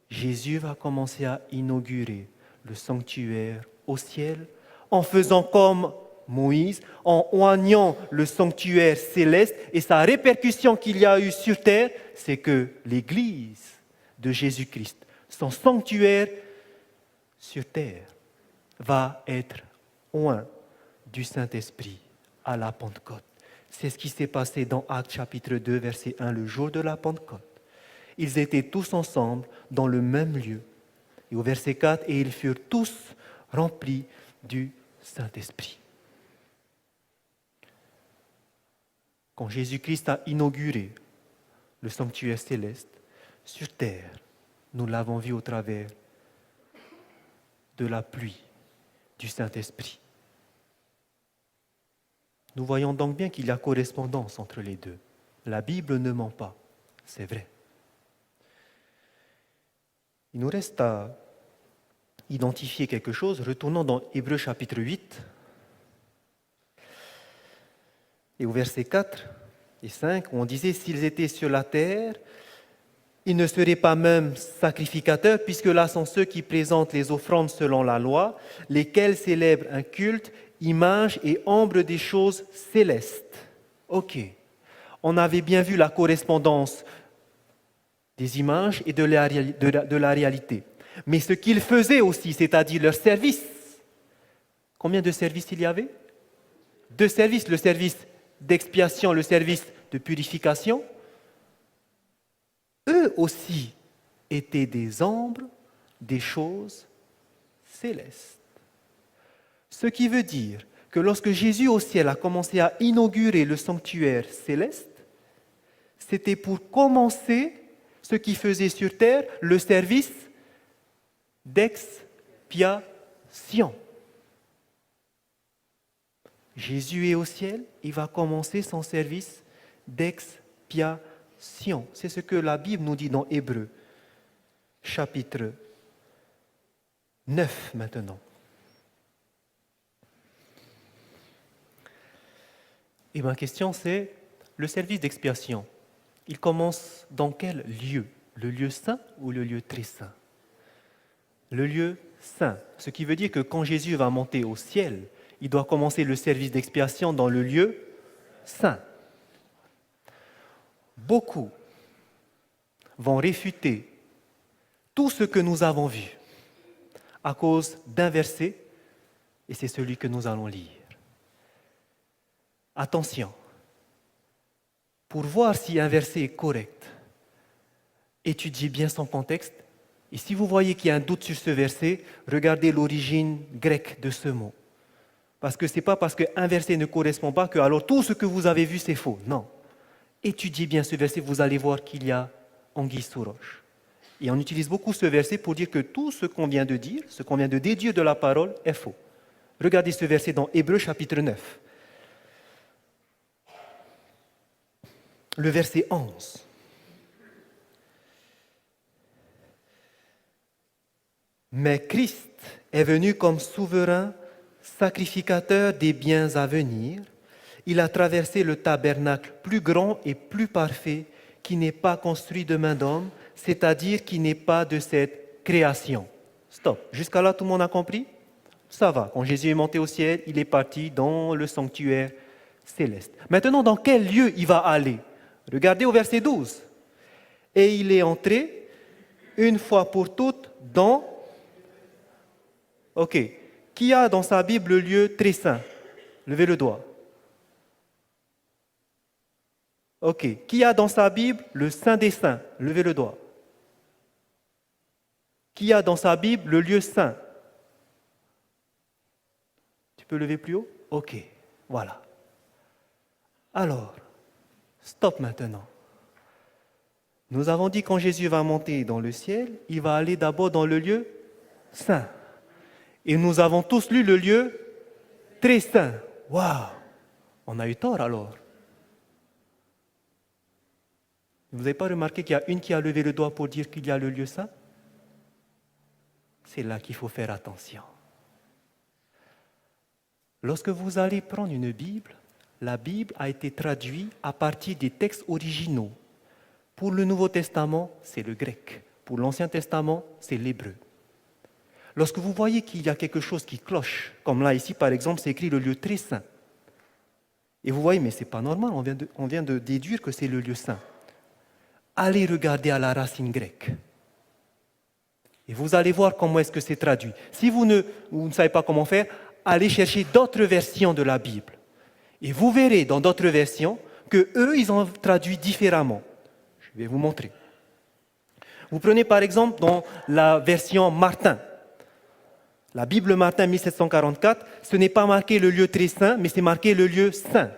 Jésus va commencer à inaugurer le sanctuaire au ciel en faisant comme Moïse, en oignant le sanctuaire céleste. Et sa répercussion qu'il y a eu sur terre, c'est que l'Église de Jésus-Christ, son sanctuaire sur terre, va être oint du Saint-Esprit à la Pentecôte. C'est ce qui s'est passé dans Actes chapitre 2, verset 1, le jour de la Pentecôte. Ils étaient tous ensemble dans le même lieu. Et au verset 4, et ils furent tous remplis du Saint-Esprit. Quand Jésus-Christ a inauguré le sanctuaire céleste sur terre, nous l'avons vu au travers de la pluie du Saint-Esprit. Nous voyons donc bien qu'il y a correspondance entre les deux. La Bible ne ment pas, c'est vrai. Il nous reste à identifier quelque chose. Retournons dans Hébreux chapitre 8 et au verset 4 et 5, où on disait « S'ils étaient sur la terre, ils ne seraient pas même sacrificateurs, puisque là sont ceux qui présentent les offrandes selon la loi, lesquels célèbrent un culte, image et ombre des choses célestes. » Ok, on avait bien vu la correspondance des images et de la réalité. Mais ce qu'ils faisaient aussi, c'est-à-dire leur service, combien de services il y avait? 2 services, le service d'expiation, le service de purification. Eux aussi étaient des ombres des choses célestes. Ce qui veut dire que lorsque Jésus au ciel a commencé à inaugurer le sanctuaire céleste, c'était pour commencer ce qui faisait sur terre le service d'expiation. Jésus est au ciel, il va commencer son service d'expiation. C'est ce que la Bible nous dit dans Hébreux, chapitre 9 maintenant. Et ma question c'est, le service d'expiation, il commence dans quel lieu? Le lieu saint ou le lieu très saint? Le lieu saint. Ce qui veut dire que quand Jésus va monter au ciel, il doit commencer le service d'expiation dans le lieu saint. Beaucoup vont réfuter tout ce que nous avons vu à cause d'un verset, et c'est celui que nous allons lire. Attention, pour voir si un verset est correct, étudiez bien son contexte, et si vous voyez qu'il y a un doute sur ce verset, regardez l'origine grecque de ce mot. Parce que ce n'est pas parce qu'un verset ne correspond pas que alors tout ce que vous avez vu c'est faux. Non. Étudiez bien ce verset, vous allez voir qu'il y a anguille sous roche. Et on utilise beaucoup ce verset pour dire que tout ce qu'on vient de dire, ce qu'on vient de déduire de la parole est faux. Regardez ce verset dans Hébreux chapitre 9. Le verset 11. Mais Christ est venu comme souverain sacrificateur des biens à venir. Il a traversé le tabernacle plus grand et plus parfait qui n'est pas construit de main d'homme, c'est-à-dire qui n'est pas de cette création. Stop. Jusqu'à là, tout le monde a compris? Ça va. Quand Jésus est monté au ciel, il est parti dans le sanctuaire céleste. Maintenant, dans quel lieu il va aller? Regardez au verset 12. Et il est entré une fois pour toutes dans... Ok. Qui a dans sa Bible le lieu très saint? Levez le doigt. Ok. Qui a dans sa Bible le Saint des Saints? Levez le doigt. Qui a dans sa Bible le lieu saint? Tu peux lever plus haut? Ok. Voilà. Alors, stop maintenant. Nous avons dit quand Jésus va monter dans le ciel, il va aller d'abord dans le lieu saint. Et nous avons tous lu le lieu très saint. Waouh! On a eu tort alors. Vous n'avez pas remarqué qu'il y a une qui a levé le doigt pour dire qu'il y a le lieu saint? C'est là qu'il faut faire attention. Lorsque vous allez prendre une Bible, la Bible a été traduite à partir des textes originaux. Pour le Nouveau Testament, c'est le grec. Pour l'Ancien Testament, c'est l'hébreu. Lorsque vous voyez qu'il y a quelque chose qui cloche, comme là ici par exemple, c'est écrit le lieu très saint. Et vous voyez, mais ce n'est pas normal, on vient de déduire que c'est le lieu saint. Allez regarder à la racine grecque. Et vous allez voir comment est-ce que c'est traduit. Si vous ne savez pas comment faire, allez chercher d'autres versions de la Bible. Et vous verrez dans d'autres versions que eux, ils ont traduit différemment. Je vais vous montrer. Vous prenez par exemple dans la version Martin. La Bible Martin 1744, ce n'est pas marqué le lieu très saint, mais c'est marqué le lieu saint.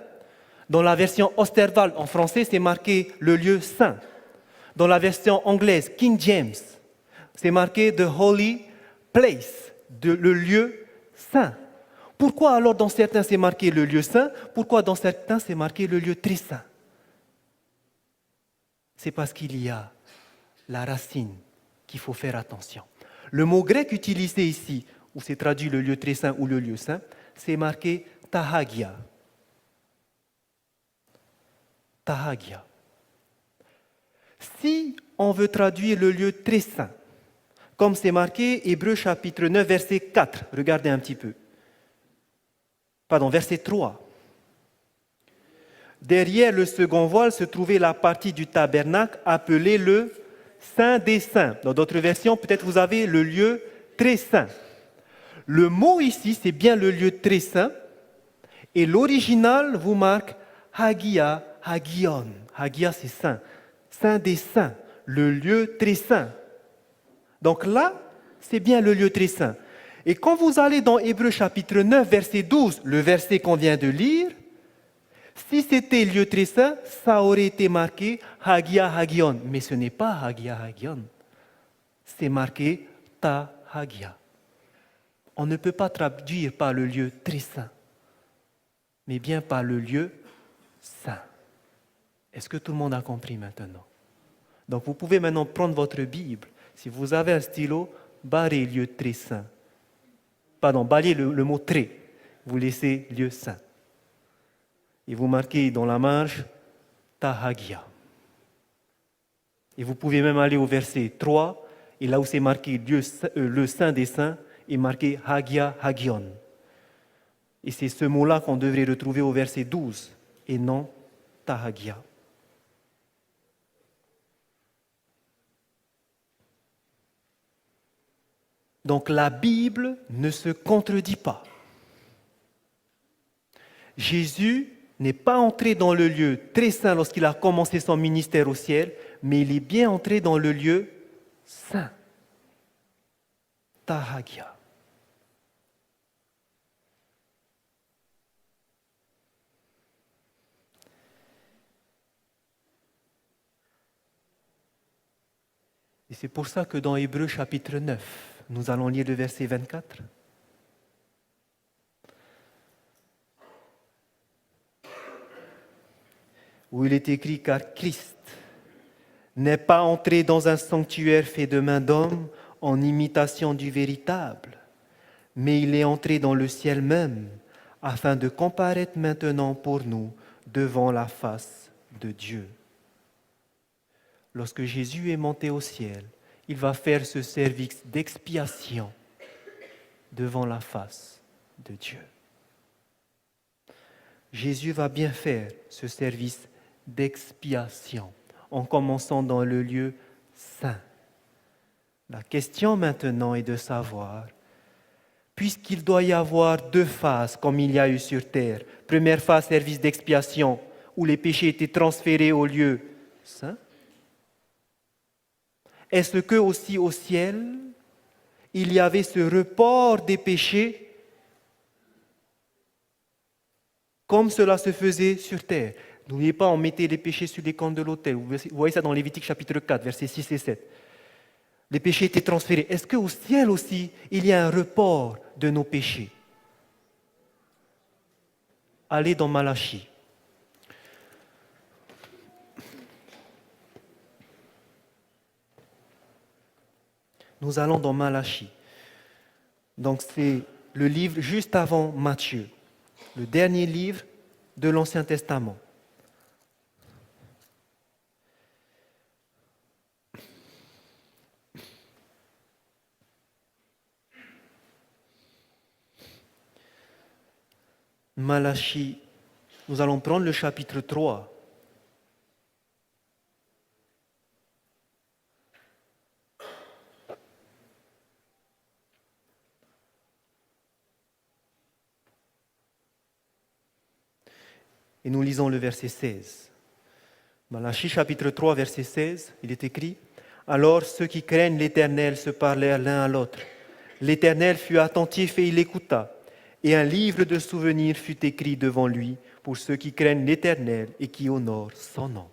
Dans la version Osterwald en français, c'est marqué le lieu saint. Dans la version anglaise King James, c'est marqué the holy place, le lieu saint. Pourquoi alors dans certains c'est marqué le lieu saint? Pourquoi dans certains c'est marqué le lieu très saint? C'est parce qu'il y a la racine qu'il faut faire attention. Le mot grec utilisé ici, où c'est traduit le lieu très saint ou le lieu saint, c'est marqué tahagia. Tahagia. Si on veut traduire le lieu très saint, comme c'est marqué Hébreux chapitre 9, verset 4, regardez un petit peu. Pardon, verset 3. Derrière le second voile se trouvait la partie du tabernacle appelée le Saint des Saints. Dans d'autres versions, peut-être vous avez le lieu très saint. Le mot ici, c'est bien le lieu très saint. Et l'original vous marque Hagia, Hagion. Hagia, c'est saint. Saint des saints, le lieu très saint. Donc là, c'est bien le lieu très saint. Et quand vous allez dans Hébreux chapitre 9, verset 12, le verset qu'on vient de lire, si c'était lieu très saint, ça aurait été marqué Hagia Hagion. Mais ce n'est pas Hagia Hagion. C'est marqué Ta Hagia. On ne peut pas traduire par le lieu très saint, mais bien par le lieu saint. Est-ce que tout le monde a compris maintenant? Donc vous pouvez maintenant prendre votre Bible. Si vous avez un stylo, barrez lieu très saint. Pardon, balayez le mot très. Vous laissez lieu saint. Et vous marquez dans la marge Tahagia. Et vous pouvez même aller au verset 3, et là où c'est marqué le Saint des Saints, est marqué Hagia Hagion. Et c'est ce mot-là qu'on devrait retrouver au verset 12, et non Tahagia. Donc la Bible ne se contredit pas. Jésus n'est pas entré dans le lieu très saint lorsqu'il a commencé son ministère au ciel, mais il est bien entré dans le lieu saint. Tahagia. Et c'est pour ça que dans Hébreux chapitre 9, nous allons lire le verset 24. Où il est écrit, car Christ n'est pas entré dans un sanctuaire fait de main d'homme en imitation du véritable, mais il est entré dans le ciel même, afin de comparaître maintenant pour nous devant la face de Dieu. Lorsque Jésus est monté au ciel, il va faire ce service d'expiation devant la face de Dieu. Jésus va bien faire ce service d'expiation en commençant dans le lieu saint. La question maintenant est de savoir, puisqu'il doit y avoir deux phases comme il y a eu sur terre, première phase, service d'expiation, où les péchés étaient transférés au lieu saint, est-ce que aussi au ciel, il y avait ce report des péchés comme cela se faisait sur terre? N'oubliez pas, on mettait les péchés sur les comptes de l'autel. Vous voyez ça dans Lévitique chapitre 4, versets 6 et 7. Les péchés étaient transférés. Est-ce qu'au ciel aussi, il y a un report de nos péchés? Allez dans Malachie. Nous allons dans Malachie. Donc c'est le livre juste avant Matthieu, le dernier livre de l'Ancien Testament. Malachie, nous allons prendre le chapitre 3. Et nous lisons le verset 16. Malachie chapitre 3, verset 16, il est écrit « Alors ceux qui craignent l'Éternel se parlèrent l'un à l'autre. L'Éternel fut attentif et il écouta. Et un livre de souvenirs fut écrit devant lui pour ceux qui craignent l'Éternel et qui honorent son nom. »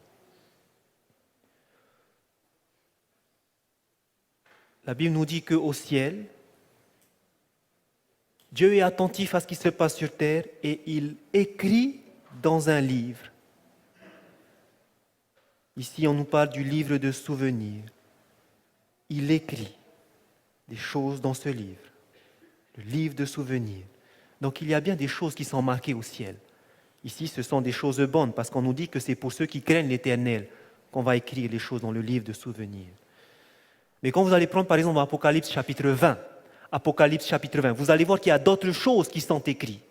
La Bible nous dit qu'au ciel, Dieu est attentif à ce qui se passe sur terre et il écrit dans un livre. Ici, on nous parle du livre de souvenirs. Il écrit des choses dans ce livre, le livre de souvenirs. Donc il y a bien des choses qui sont marquées au ciel. Ici, ce sont des choses bonnes parce qu'on nous dit que c'est pour ceux qui craignent l'Éternel qu'on va écrire les choses dans le livre de souvenirs. Mais quand vous allez prendre par exemple Apocalypse chapitre 20, vous allez voir qu'il y a d'autres choses qui sont écrites.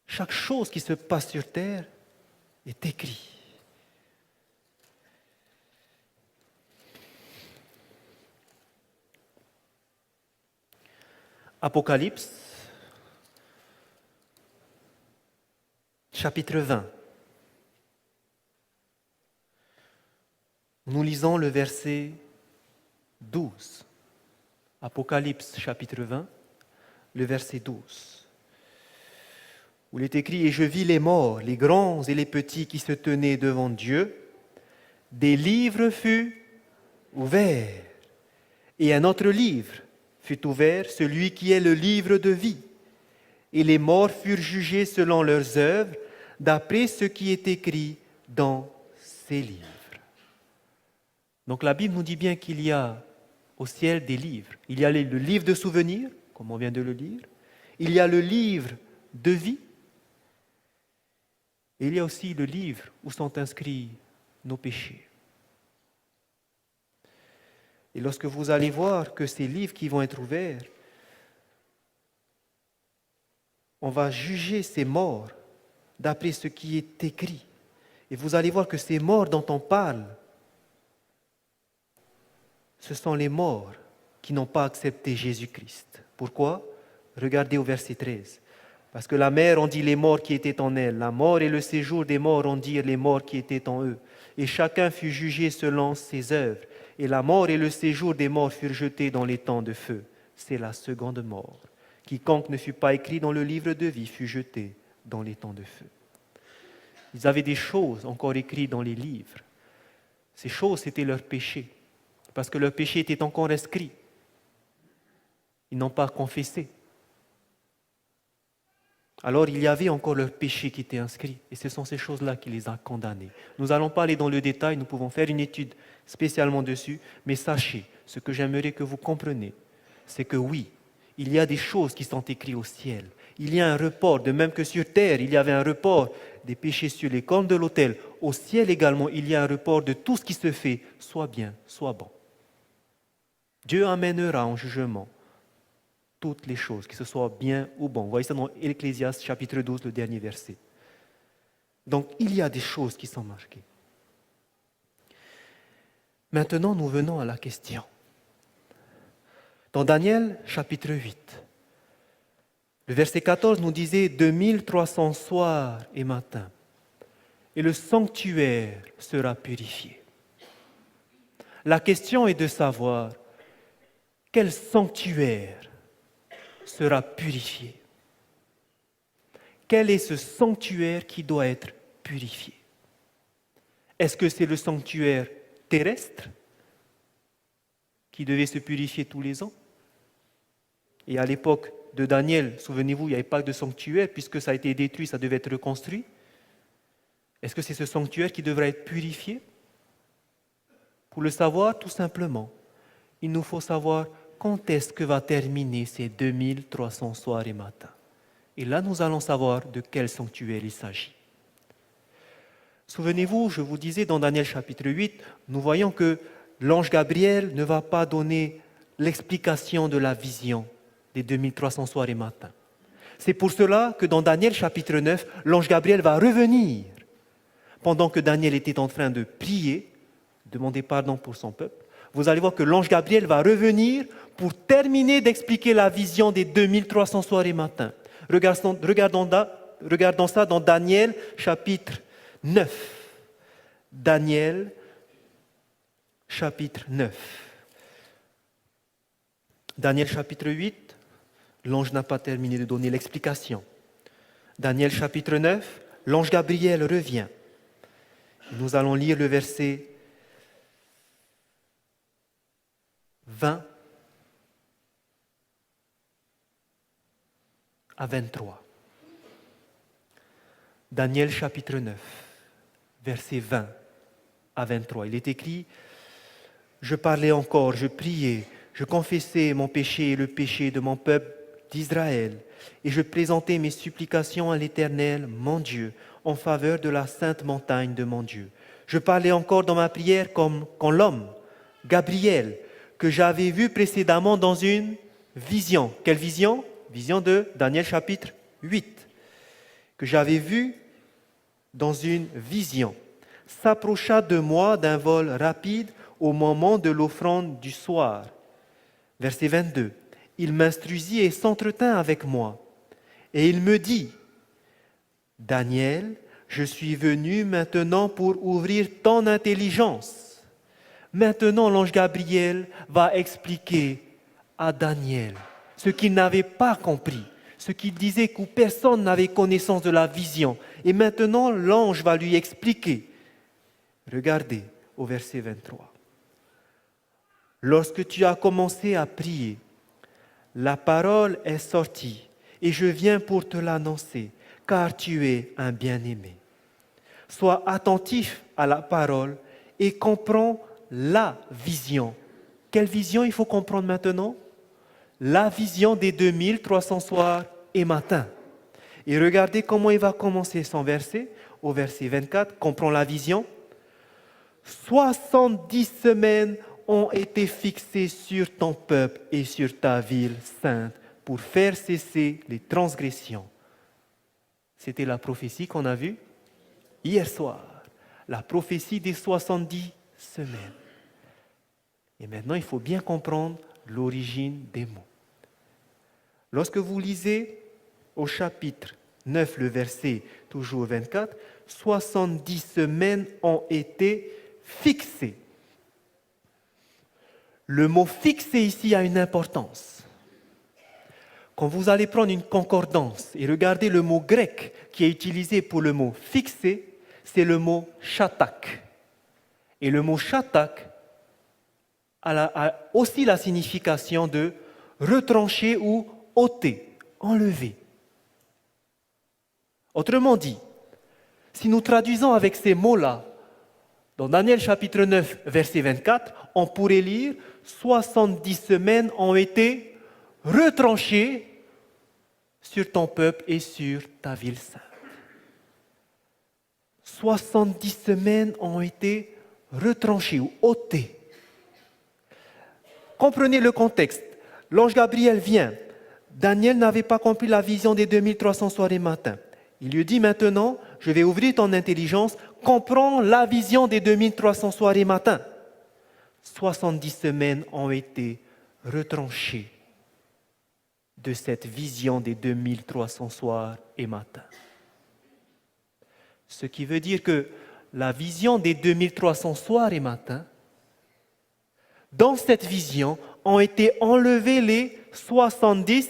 Chaque chose qui se passe sur terre est écrite. Apocalypse, chapitre 20. Nous lisons le verset 12. Apocalypse, chapitre 20, le verset 12. Où il est écrit « Et je vis les morts, les grands et les petits qui se tenaient devant Dieu. Des livres furent ouverts. Et un autre livre fut ouvert, celui qui est le livre de vie. Et les morts furent jugés selon leurs œuvres, d'après ce qui est écrit dans ces livres. » Donc la Bible nous dit bien qu'il y a au ciel des livres. Il y a le livre de souvenirs, comme on vient de le lire. Il y a le livre de vie. Et il y a aussi le livre où sont inscrits nos péchés. Et lorsque vous allez voir que ces livres qui vont être ouverts, on va juger ces morts d'après ce qui est écrit. Et vous allez voir que ces morts dont on parle ce sont les morts qui n'ont pas accepté Jésus-Christ. Pourquoi? Regardez au verset 13. Parce que la mer en dit les morts qui étaient en elle, la mort et le séjour des morts en dirent les morts qui étaient en eux. Et chacun fut jugé selon ses œuvres. Et la mort et le séjour des morts furent jetés dans les temps de feu. C'est la seconde mort. Quiconque ne fut pas écrit dans le livre de vie fut jeté dans les temps de feu. Ils avaient des choses encore écrites dans les livres. Ces choses, c'était leur péché. Parce que leur péché était encore inscrit. Ils n'ont pas confessé. Alors il y avait encore leur péché qui était inscrit. Et ce sont ces choses-là qui les a condamnés. Nous n'allons pas aller dans le détail, nous pouvons faire une étude spécialement dessus. Mais sachez, ce que j'aimerais que vous compreniez, c'est que oui, il y a des choses qui sont écrites au ciel. Il y a un report, de même que sur terre, il y avait un report des péchés sur les cornes de l'autel. Au ciel également, il y a un report de tout ce qui se fait, soit bien, soit bon. Dieu amènera en jugement toutes les choses, que ce soit bien ou bon. Vous voyez ça dans Ecclésiaste chapitre 12, le dernier verset. Donc, il y a des choses qui sont marquées. Maintenant, nous venons à la question. Dans Daniel chapitre 8, le verset 14 nous disait « 2300 soirs et matins, et le sanctuaire sera purifié. » La question est de savoir quel sanctuaire sera purifié. Quel est ce sanctuaire qui doit être purifié? Est-ce que c'est le sanctuaire terrestre qui devait se purifier tous les ans? Et à l'époque de Daniel, souvenez-vous, il n'y avait pas de sanctuaire puisque ça a été détruit, ça devait être reconstruit. Est-ce que c'est ce sanctuaire qui devrait être purifié? Pour le savoir, tout simplement, il nous faut savoir quand est-ce que va terminer ces 2300 soirs et matins. Et là, nous allons savoir de quel sanctuaire il s'agit. Souvenez-vous, je vous disais dans Daniel chapitre 8, nous voyons que l'ange Gabriel ne va pas donner l'explication de la vision des 2300 soirs et matins. C'est pour cela que dans Daniel chapitre 9, l'ange Gabriel va revenir pendant que Daniel était en train de prier, demander pardon pour son peuple. Vous allez voir que l'ange Gabriel va revenir pour terminer d'expliquer la vision des 2300 soirs et matins. Regardons ça dans Daniel chapitre 9. Daniel chapitre 9. Daniel chapitre 8, l'ange n'a pas terminé de donner l'explication. Daniel chapitre 9, l'ange Gabriel revient. Nous allons lire le verset 20 à 23. Daniel chapitre 9, verset 20 à 23. Il est écrit « Je parlais encore, je priais, je confessais mon péché et le péché de mon peuple d'Israël, et je présentais mes supplications à l'Éternel, mon Dieu, en faveur de la sainte montagne de mon Dieu. Je parlais encore dans ma prière comme quand l'homme, Gabriel, que j'avais vu précédemment dans une vision. Quelle vision? Vision de Daniel chapitre 8. Que j'avais vu dans une vision. S'approcha de moi d'un vol rapide au moment de l'offrande du soir. Verset 22. Il m'instruisit et s'entretint avec moi. Et il me dit, Daniel, je suis venu maintenant pour ouvrir ton intelligence. Maintenant, l'ange Gabriel va expliquer à Daniel ce qu'il n'avait pas compris, ce qu'il disait que personne n'avait connaissance de la vision. Et maintenant, l'ange va lui expliquer. Regardez au verset 23. Lorsque tu as commencé à prier, la parole est sortie et je viens pour te l'annoncer, car tu es un bien-aimé. Sois attentif à la parole et comprends la vision. Quelle vision il faut comprendre maintenant? La vision des 2300 soirs et matins. Et regardez comment il va commencer son verset. Au verset 24, comprends la vision. 70 semaines ont été fixées sur ton peuple et sur ta ville sainte pour faire cesser les transgressions. C'était la prophétie qu'on a vue hier soir. La prophétie des 70 semaines. Et maintenant, il faut bien comprendre l'origine des mots. Lorsque vous lisez au chapitre 9, le verset toujours 24, 70 semaines ont été fixées. Le mot fixé ici a une importance. Quand vous allez prendre une concordance et regarder le mot grec qui est utilisé pour le mot fixé, c'est le mot shatak. Et le mot shatak a aussi la signification de retrancher ou ôter, enlever. Autrement dit, si nous traduisons avec ces mots-là, dans Daniel chapitre 9, verset 24, on pourrait lire « 70 semaines ont été retranchées sur ton peuple et sur ta ville sainte. » 70 semaines ont été retranchées ou ôtées. Comprenez le contexte. L'ange Gabriel vient. Daniel n'avait pas compris la vision des 2300 soirs et matins. Il lui dit maintenant, je vais ouvrir ton intelligence, comprends la vision des 2300 soirs et matins. 70 semaines ont été retranchées de cette vision des 2300 soirs et matins. Ce qui veut dire que la vision des 2300 soirs et matins, dans cette vision, ont été enlevées les 70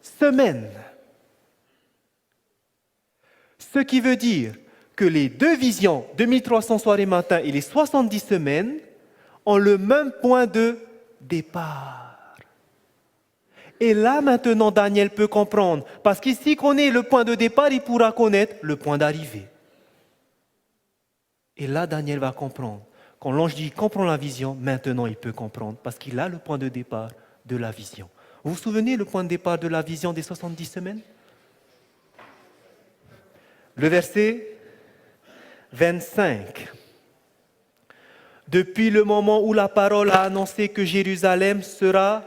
semaines. Ce qui veut dire que les deux visions, 2300 soirs et matins et les 70 semaines, ont le même point de départ. Et là, maintenant, Daniel peut comprendre, parce qu'ici, connaît le point de départ, il pourra connaître le point d'arrivée. Et là, Daniel va comprendre. Quand l'ange dit « comprends la vision », maintenant, il peut comprendre, parce qu'il a le point de départ de la vision. Vous vous souvenez le point de départ de la vision des 70 semaines ? Le verset 25. Depuis le moment où la parole a annoncé que Jérusalem sera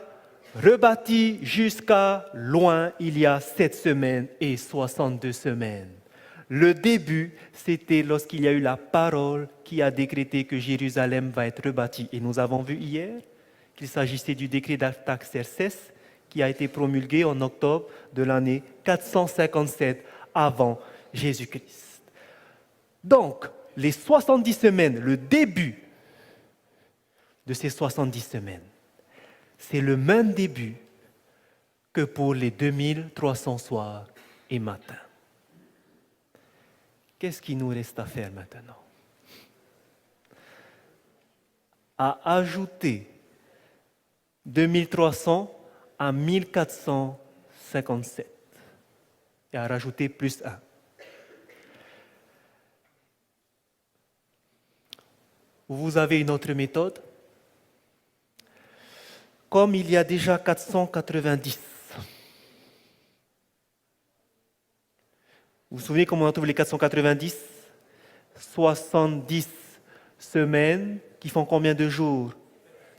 rebâtie jusqu'à loin, il y a 7 semaines et 62 semaines. Le début, c'était lorsqu'il y a eu la parole qui a décrété que Jérusalem va être rebâtie. Et nous avons vu hier qu'il s'agissait du décret d'Artaxerxès qui a été promulgué en octobre de l'année 457 avant Jésus-Christ. Donc, les 70 semaines, le début de ces 70 semaines, c'est le même début que pour les 2300 soirs et matins. Qu'est-ce qu'il nous reste à faire maintenant ? À ajouter 2300 à 1457 et à rajouter plus 1. Vous avez une autre méthode. Comme il y a déjà 490, vous vous souvenez comment on trouve les 490 ? 70 semaines qui font combien de jours ?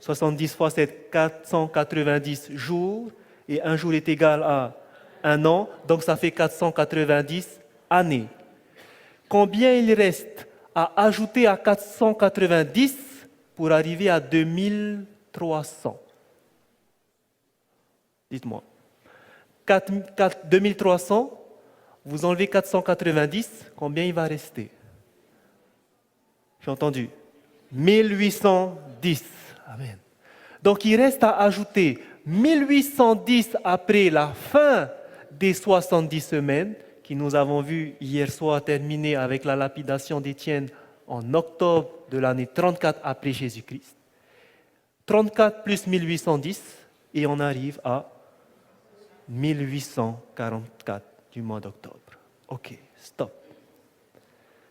70 fois 7, 490 jours. Et un jour est égal à un an, donc ça fait 490 années. Combien il reste à ajouter à 490 pour arriver à 2300 ? Dites-moi. 2300, vous enlevez 490, combien il va rester ? J'ai entendu. 1810. Amen. Donc il reste à ajouter 1810 après la fin des 70 semaines, qui nous avons vu hier soir terminer avec la lapidation d'Étienne en octobre de l'année 34 après Jésus-Christ. 34 plus 1810, et on arrive à 1844 du mois d'octobre. Ok, stop.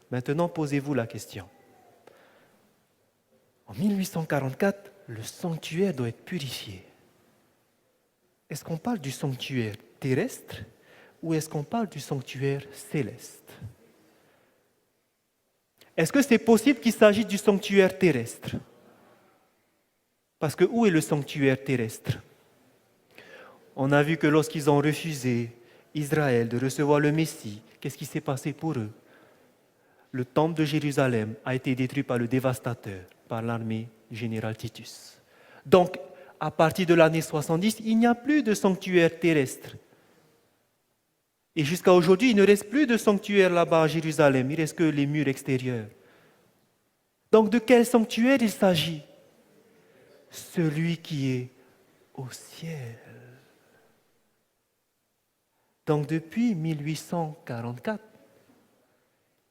Maintenant, posez-vous la question. En 1844, le sanctuaire doit être purifié. Est-ce qu'on parle du sanctuaire terrestre ou est-ce qu'on parle du sanctuaire céleste ? Est-ce que c'est possible qu'il s'agisse du sanctuaire terrestre ? Parce que où est le sanctuaire terrestre ? On a vu que lorsqu'ils ont refusé, Israël, de recevoir le Messie, qu'est-ce qui s'est passé pour eux ? Le temple de Jérusalem a été détruit par le dévastateur, par l'armée du général Titus. Donc, à partir de l'année 70, il n'y a plus de sanctuaire terrestre. Et jusqu'à aujourd'hui, il ne reste plus de sanctuaire là-bas à Jérusalem, il ne reste que les murs extérieurs. Donc, de quel sanctuaire il s'agit? Celui qui est au ciel. Donc, depuis 1844,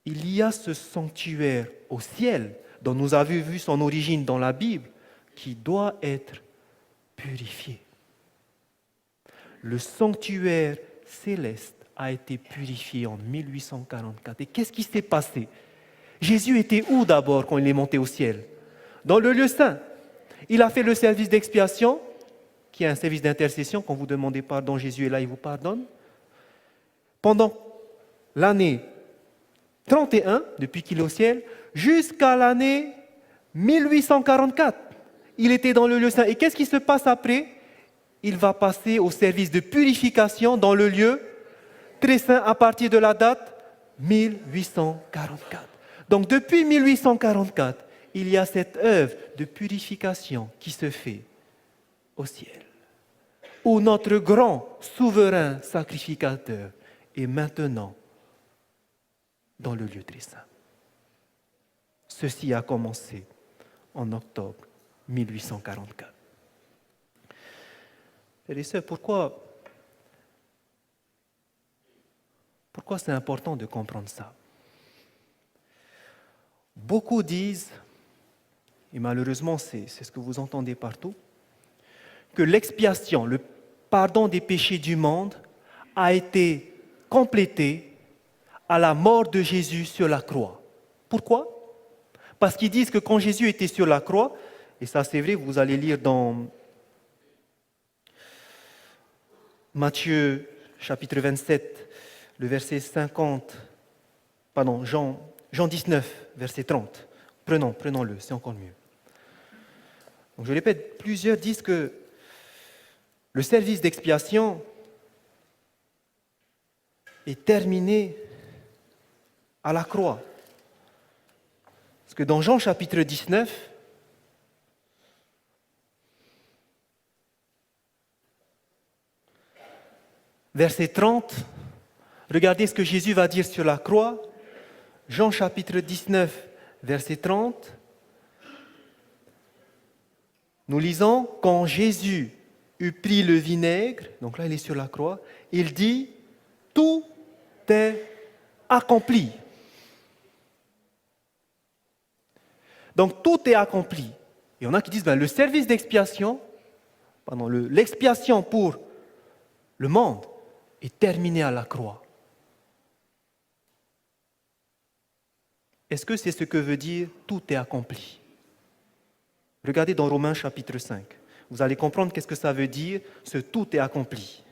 il y a ce sanctuaire au ciel, dont nous avons vu son origine dans la Bible, qui doit être purifié. Le sanctuaire céleste a été purifié en 1844. Et qu'est-ce qui s'est passé? Jésus était où d'abord quand il est monté au ciel? Dans le lieu saint. Il a fait le service d'expiation, qui est un service d'intercession. Quand vous demandez pardon, Jésus est là, il vous pardonne. Pendant l'année 31, depuis qu'il est au ciel, jusqu'à l'année 1844. Il était dans le lieu saint. Et qu'est-ce qui se passe après? Il va passer au service de purification dans le lieu très saint à partir de la date 1844. Donc depuis 1844, il y a cette œuvre de purification qui se fait au ciel, où notre grand souverain sacrificateur est maintenant dans le lieu très saint. Ceci a commencé en octobre 1844. Frères et sœurs, pourquoi c'est important de comprendre ça? Beaucoup disent, et malheureusement c'est ce que vous entendez partout, que l'expiation, le pardon des péchés du monde a été complété à la mort de Jésus sur la croix. Pourquoi? Parce qu'ils disent que quand Jésus était sur la croix, et ça c'est vrai, vous allez lire dans Matthieu chapitre 27, le verset 50, pardon, Jean 19, verset 30. Prenons-le, c'est encore mieux. Donc je répète, plusieurs disent que le service d'expiation est terminé à la croix. Parce que dans Jean chapitre 19, verset 30, regardez ce que Jésus va dire sur la croix. Jean chapitre 19, verset 30. Nous lisons, quand Jésus eut pris le vinaigre, donc là il est sur la croix, il dit, tout est accompli. Donc tout est accompli. Et il y en a qui disent, le service d'expiation, l'expiation pour le monde est terminé à la croix. Est-ce que c'est ce que veut dire tout est accompli? Regardez dans Romains chapitre 5. Vous allez comprendre qu'est-ce que ça veut dire, ce tout est accompli.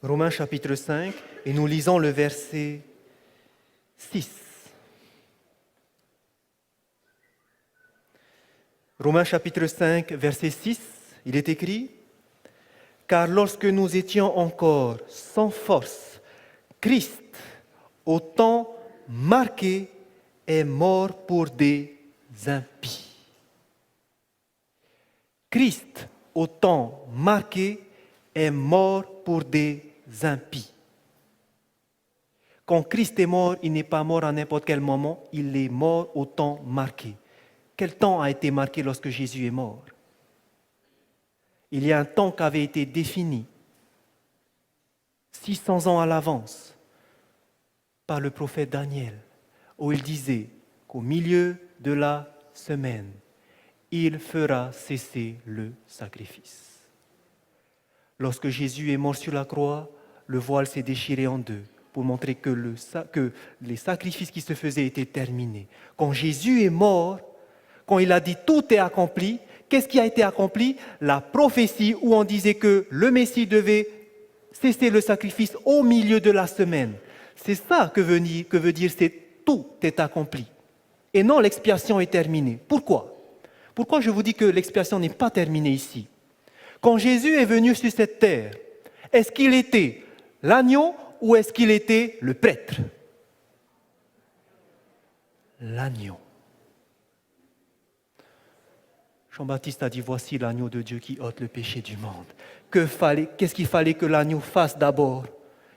Romains chapitre 5, et nous lisons le verset 6. Romains chapitre 5, verset 6, il est écrit, « Car lorsque nous étions encore sans force, Christ, au temps marqué, est mort pour des impies. » Christ, au temps marqué, est mort pour des impies. Quand Christ est mort, il n'est pas mort à n'importe quel moment, il est mort au temps marqué. Quel temps a été marqué lorsque Jésus est mort? Il y a un temps qui avait été défini 600 ans à l'avance par le prophète Daniel, où il disait qu'au milieu de la semaine, il fera cesser le sacrifice. Lorsque Jésus est mort sur la croix, le voile s'est déchiré en deux pour montrer que les sacrifices qui se faisaient étaient terminés. Quand Jésus est mort, quand il a dit tout est accompli, qu'est-ce qui a été accompli? La prophétie où on disait que le Messie devait cesser le sacrifice au milieu de la semaine. C'est ça que veut dire c'est tout est accompli. Et non, l'expiation est terminée. Pourquoi? Pourquoi je vous dis que l'expiation n'est pas terminée ici? Quand Jésus est venu sur cette terre, est-ce qu'il était l'agneau ou est-ce qu'il était le prêtre? L'agneau. Jean-Baptiste a dit, voici l'agneau de Dieu qui ôte le péché du monde. Qu'est-ce qu'il fallait que l'agneau fasse d'abord?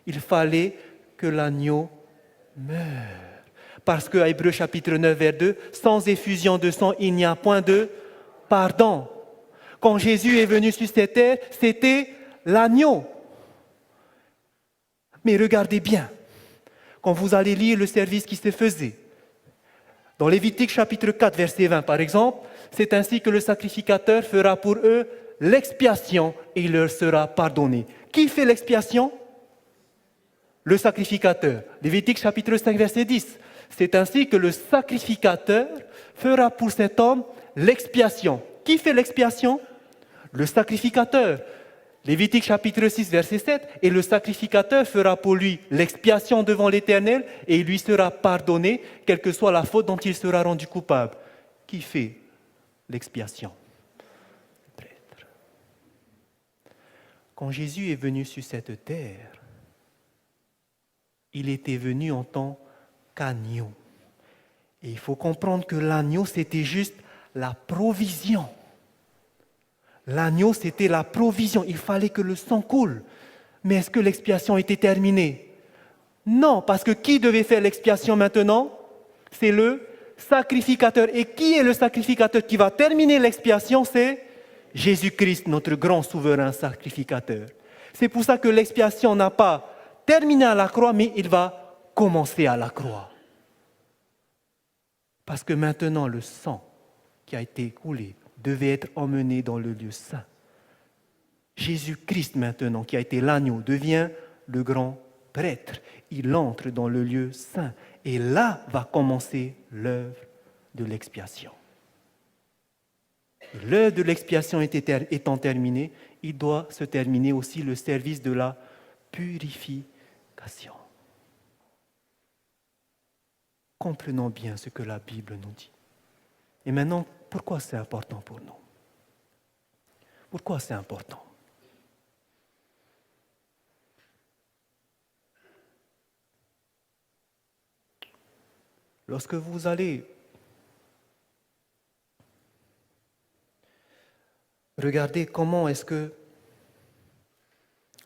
Il fallait que l'agneau meure. Parce qu'à Hébreux chapitre 9, vers 2, sans effusion de sang, il n'y a point de pardon. Quand Jésus est venu sur cette terre, c'était l'agneau. Mais regardez bien, quand vous allez lire le service qui se faisait, dans Lévitique chapitre 4, verset 20 par exemple, c'est ainsi que le sacrificateur fera pour eux l'expiation et il leur sera pardonné. Qui fait l'expiation? Le sacrificateur. Lévitique chapitre 5, verset 10. C'est ainsi que le sacrificateur fera pour cet homme l'expiation. Qui fait l'expiation? Le sacrificateur. Lévitique chapitre 6, verset 7. Et le sacrificateur fera pour lui l'expiation devant l'Éternel et il lui sera pardonné, quelle que soit la faute dont il sera rendu coupable. Qui fait l'expiation? Le prêtre. Quand Jésus est venu sur cette terre, il était venu en tant qu'agneau. Et il faut comprendre que l'agneau, c'était juste la provision. L'agneau, c'était la provision. Il fallait que le sang coule. Mais est-ce que l'expiation était terminée? Non, parce que qui devait faire l'expiation maintenant? C'est le sacrificateur. Et qui est le sacrificateur qui va terminer l'expiation? C'est Jésus-Christ, notre grand souverain sacrificateur. C'est pour ça que l'expiation n'a pas terminé à la croix, mais il va commencer à la croix. Parce que maintenant, le sang qui a été coulé devait être emmené dans le lieu saint. Jésus-Christ maintenant, qui a été l'agneau, devient le grand prêtre. Il entre dans le lieu saint. Et là va commencer l'œuvre de l'expiation. L'œuvre de l'expiation étant terminée, il doit se terminer aussi le service de la purification. Comprenons bien ce que la Bible nous dit. Et maintenant, pourquoi c'est important pour nous? Pourquoi c'est important? Lorsque vous allez regarder comment est-ce que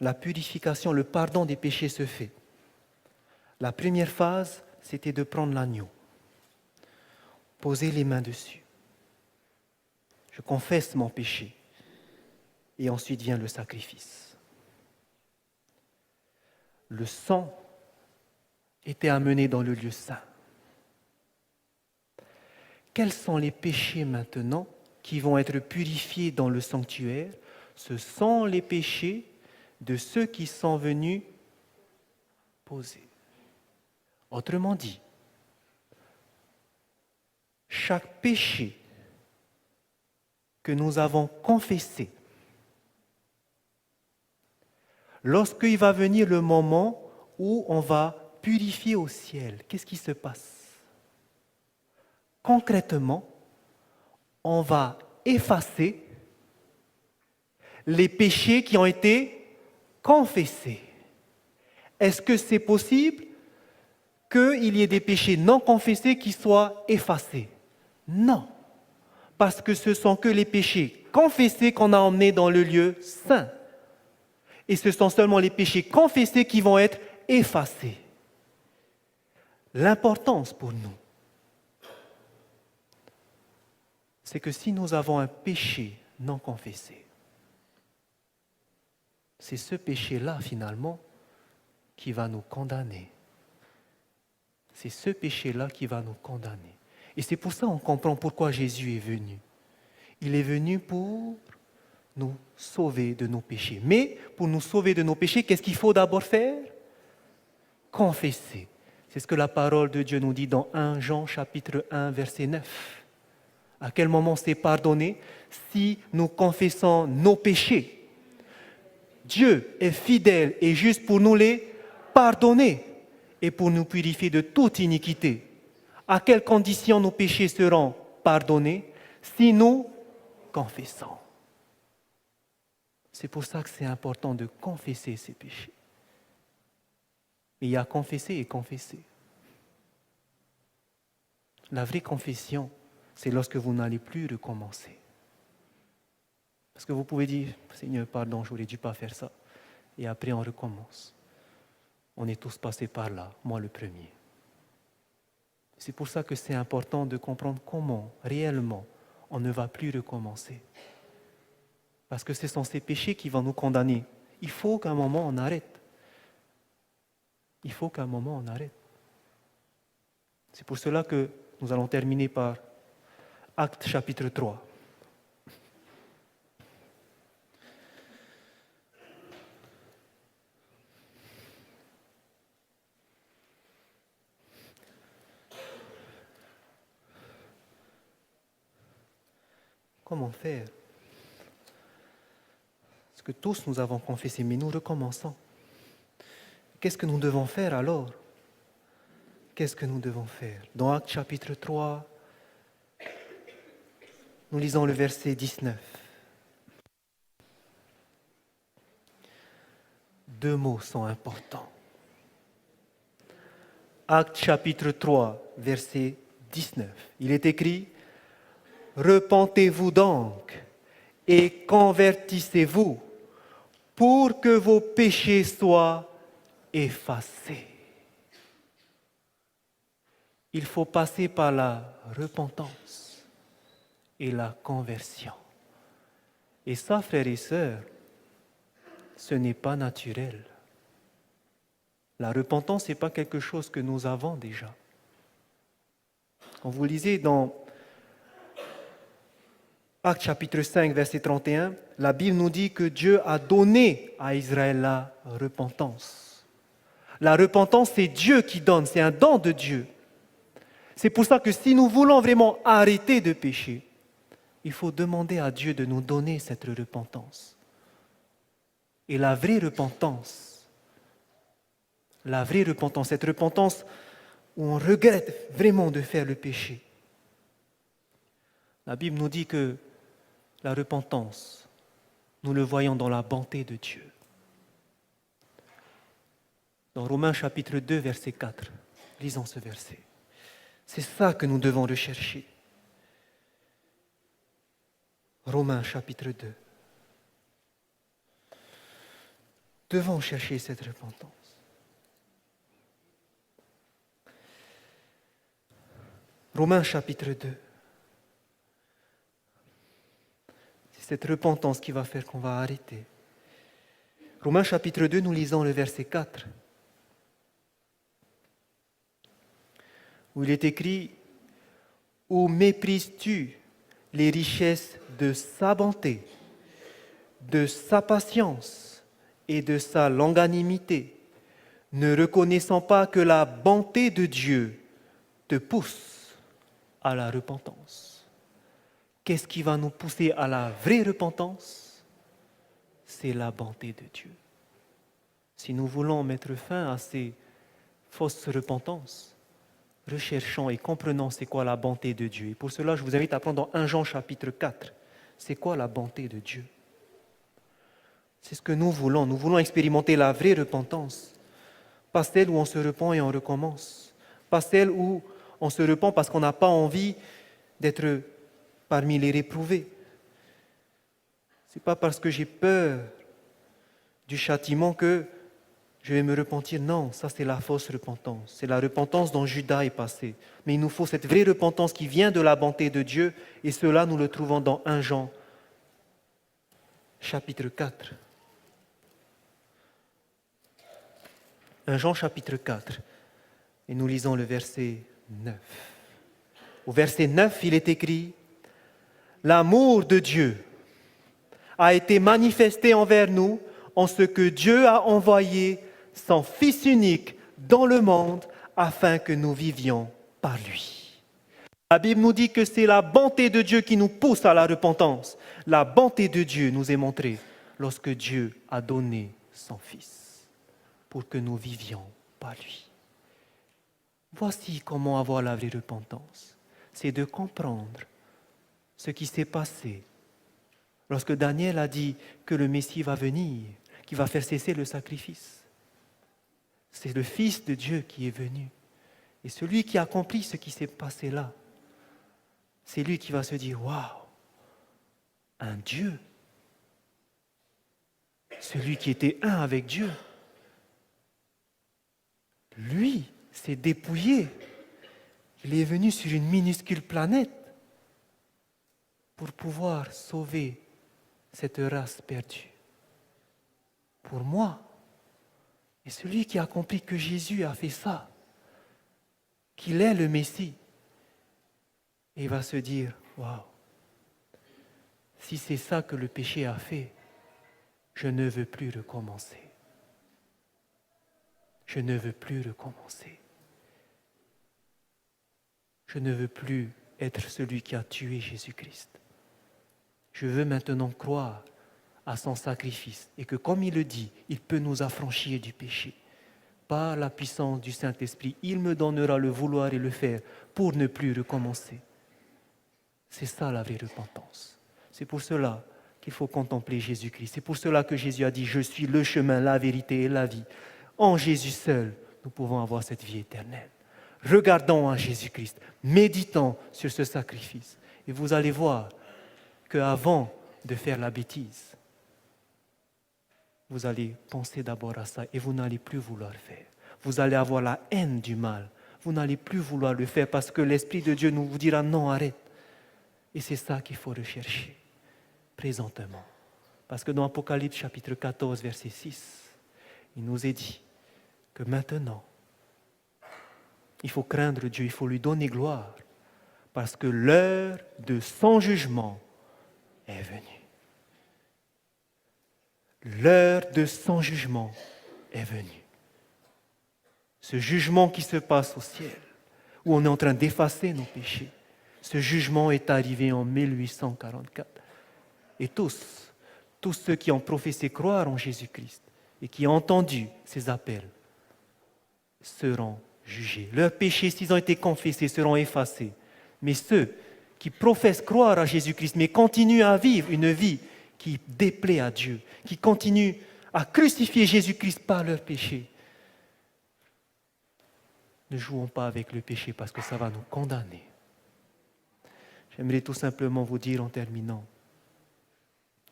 la purification, le pardon des péchés se fait, la première phase, c'était de prendre l'agneau, poser les mains dessus. Je confesse mon péché. Et ensuite vient le sacrifice. Le sang était amené dans le lieu saint. Quels sont les péchés maintenant qui vont être purifiés dans le sanctuaire? Ce sont les péchés de ceux qui sont venus poser. Autrement dit, chaque péché que nous avons confessé, lorsqu'il va venir le moment où on va purifier au ciel, qu'est-ce qui se passe? Concrètement, on va effacer les péchés qui ont été confessés. Est-ce que c'est possible qu'il y ait des péchés non confessés qui soient effacés? Non. Parce que ce sont que les péchés confessés qu'on a emmenés dans le lieu saint. Et ce sont seulement les péchés confessés qui vont être effacés. L'importance pour nous, c'est que si nous avons un péché non confessé, c'est ce péché-là, finalement, qui va nous condamner. C'est ce péché-là qui va nous condamner. Et c'est pour ça qu'on comprend pourquoi Jésus est venu. Il est venu pour nous sauver de nos péchés. Mais pour nous sauver de nos péchés, qu'est-ce qu'il faut d'abord faire? Confesser. C'est ce que la parole de Dieu nous dit dans 1 Jean chapitre 1, verset 9. À quel moment c'est pardonné? Si nous confessons nos péchés. Dieu est fidèle et juste pour nous les pardonner et pour nous purifier de toute iniquité. À quelles conditions nos péchés seront pardonnés? si nous confessons. C'est pour ça que c'est important de confesser ses péchés. Il y a confesser et confesser. La vraie confession, c'est lorsque vous n'allez plus recommencer. Parce que vous pouvez dire, Seigneur, pardon, j'aurais dû pas faire ça. Et après, on recommence. On est tous passés par là, moi le premier. C'est pour ça que c'est important de comprendre comment, réellement, on ne va plus recommencer. Parce que ce sont ces péchés qui vont nous condamner. Il faut qu'à un moment, on arrête. Il faut qu'à un moment, on arrête. C'est pour cela que nous allons terminer par Actes chapitre 3. Comment faire? Parce que tous nous avons confessé, mais nous recommençons. Qu'est-ce que nous devons faire alors? Qu'est-ce que nous devons faire? Dans Actes chapitre 3, nous lisons le verset 19. Deux mots sont importants. Actes chapitre 3, verset 19. Il est écrit « Repentez-vous donc et convertissez-vous pour que vos péchés soient effacés. » Il faut passer par la repentance et la conversion. Et ça, frères et sœurs, ce n'est pas naturel. La repentance, ce n'est pas quelque chose que nous avons déjà. Quand vous lisez dans Actes chapitre 5, verset 31, la Bible nous dit que Dieu a donné à Israël la repentance. La repentance, c'est Dieu qui donne, c'est un don de Dieu. C'est pour ça que si nous voulons vraiment arrêter de pécher, il faut demander à Dieu de nous donner cette repentance. Et la vraie repentance, cette repentance où on regrette vraiment de faire le péché. La Bible nous dit que la repentance, nous le voyons dans la bonté de Dieu. Dans Romains chapitre 2, verset 4, lisons ce verset. C'est ça que nous devons rechercher. Romains chapitre 2. Devons chercher cette repentance. Romains chapitre 2. C'est cette repentance qui va faire qu'on va arrêter. Romains chapitre 2, nous lisons le verset 4. Où il est écrit « Ou méprises-tu les richesses de sa bonté, de sa patience et de sa longanimité, ne reconnaissant pas que la bonté de Dieu te pousse à la repentance. » Qu'est-ce qui va nous pousser à la vraie repentance? C'est la bonté de Dieu. Si nous voulons mettre fin à ces fausses repentances, recherchons et comprenons c'est quoi la bonté de Dieu. Et pour cela, je vous invite à prendre dans 1 Jean chapitre 4. C'est quoi la bonté de Dieu? C'est ce que nous voulons. Nous voulons expérimenter la vraie repentance. Pas celle où on se repent et on recommence. Pas celle où on se repent parce qu'on n'a pas envie d'être parmi les réprouvés. Ce n'est pas parce que j'ai peur du châtiment que je vais me repentir. Non, ça c'est la fausse repentance. C'est la repentance dont Judas est passé. Mais il nous faut cette vraie repentance qui vient de la bonté de Dieu, et cela nous le trouvons dans 1 Jean, chapitre 4. 1 Jean, chapitre 4. Et nous lisons le verset 9. Au verset 9, il est écrit « L'amour de Dieu a été manifesté envers nous en ce que Dieu a envoyé son Fils unique dans le monde afin que nous vivions par lui. » La Bible nous dit que c'est la bonté de Dieu qui nous pousse à la repentance. La bonté de Dieu nous est montrée lorsque Dieu a donné son Fils pour que nous vivions par lui. Voici comment avoir la vraie repentance. C'est de comprendre ce qui s'est passé lorsque Daniel a dit que le Messie va venir, qui va faire cesser le sacrifice. C'est le Fils de Dieu qui est venu. Et celui qui accomplit ce qui s'est passé là, c'est lui qui va se dire, waouh, un Dieu, celui qui était un avec Dieu, lui s'est dépouillé. Il est venu sur une minuscule planète pour pouvoir sauver cette race perdue. Pour moi, et celui qui accomplit que Jésus a fait ça, qu'il est le Messie, et il va se dire, waouh, si c'est ça que le péché a fait, je ne veux plus recommencer. Je ne veux plus recommencer. Je ne veux plus être celui qui a tué Jésus-Christ. Je veux maintenant croire à son sacrifice et que, comme il le dit, il peut nous affranchir du péché. Par la puissance du Saint-Esprit, il me donnera le vouloir et le faire pour ne plus recommencer. C'est ça la vraie repentance. C'est pour cela qu'il faut contempler Jésus-Christ. C'est pour cela que Jésus a dit « Je suis le chemin, la vérité et la vie ». En Jésus seul, nous pouvons avoir cette vie éternelle. Regardons à Jésus-Christ, méditons sur ce sacrifice. Et vous allez voir qu'avant de faire la bêtise, vous allez penser d'abord à ça et vous n'allez plus vouloir le faire. Vous allez avoir la haine du mal. Vous n'allez plus vouloir le faire parce que l'Esprit de Dieu nous vous dira non, arrête. Et c'est ça qu'il faut rechercher présentement. Parce que dans Apocalypse chapitre 14, verset 6, il nous est dit que maintenant, il faut craindre Dieu, il faut lui donner gloire, parce que l'heure de son jugement est venue. L'heure de son jugement est venue. Ce jugement qui se passe au ciel, où on est en train d'effacer nos péchés, ce jugement est arrivé en 1844. Et tous ceux qui ont professé croire en Jésus-Christ et qui ont entendu ces appels seront jugés. Leurs péchés, s'ils ont été confessés, seront effacés. Mais ceux qui professent croire à Jésus-Christ, mais continuent à vivre une vie qui déplaît à Dieu, qui continuent à crucifier Jésus-Christ par leurs péchés, ne jouons pas avec le péché parce que ça va nous condamner. J'aimerais tout simplement vous dire en terminant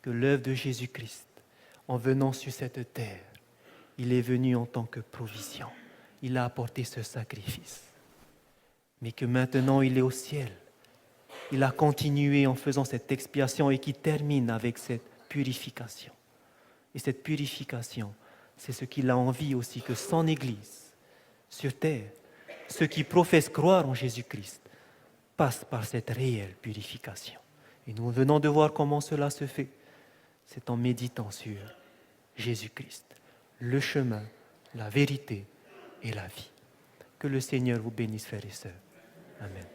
que l'œuvre de Jésus-Christ, en venant sur cette terre, il est venu en tant que provision. Il a apporté ce sacrifice. Mais que maintenant il est au ciel. Il a continué en faisant cette expiation et qui termine avec cette purification. Et cette purification, c'est ce qu'il a envie aussi que son Église, sur terre, ceux qui professent croire en Jésus-Christ, passent par cette réelle purification. Et nous venons de voir comment cela se fait. C'est en méditant sur Jésus-Christ, le chemin, la vérité et la vie. Que le Seigneur vous bénisse, frères et sœurs. Amen.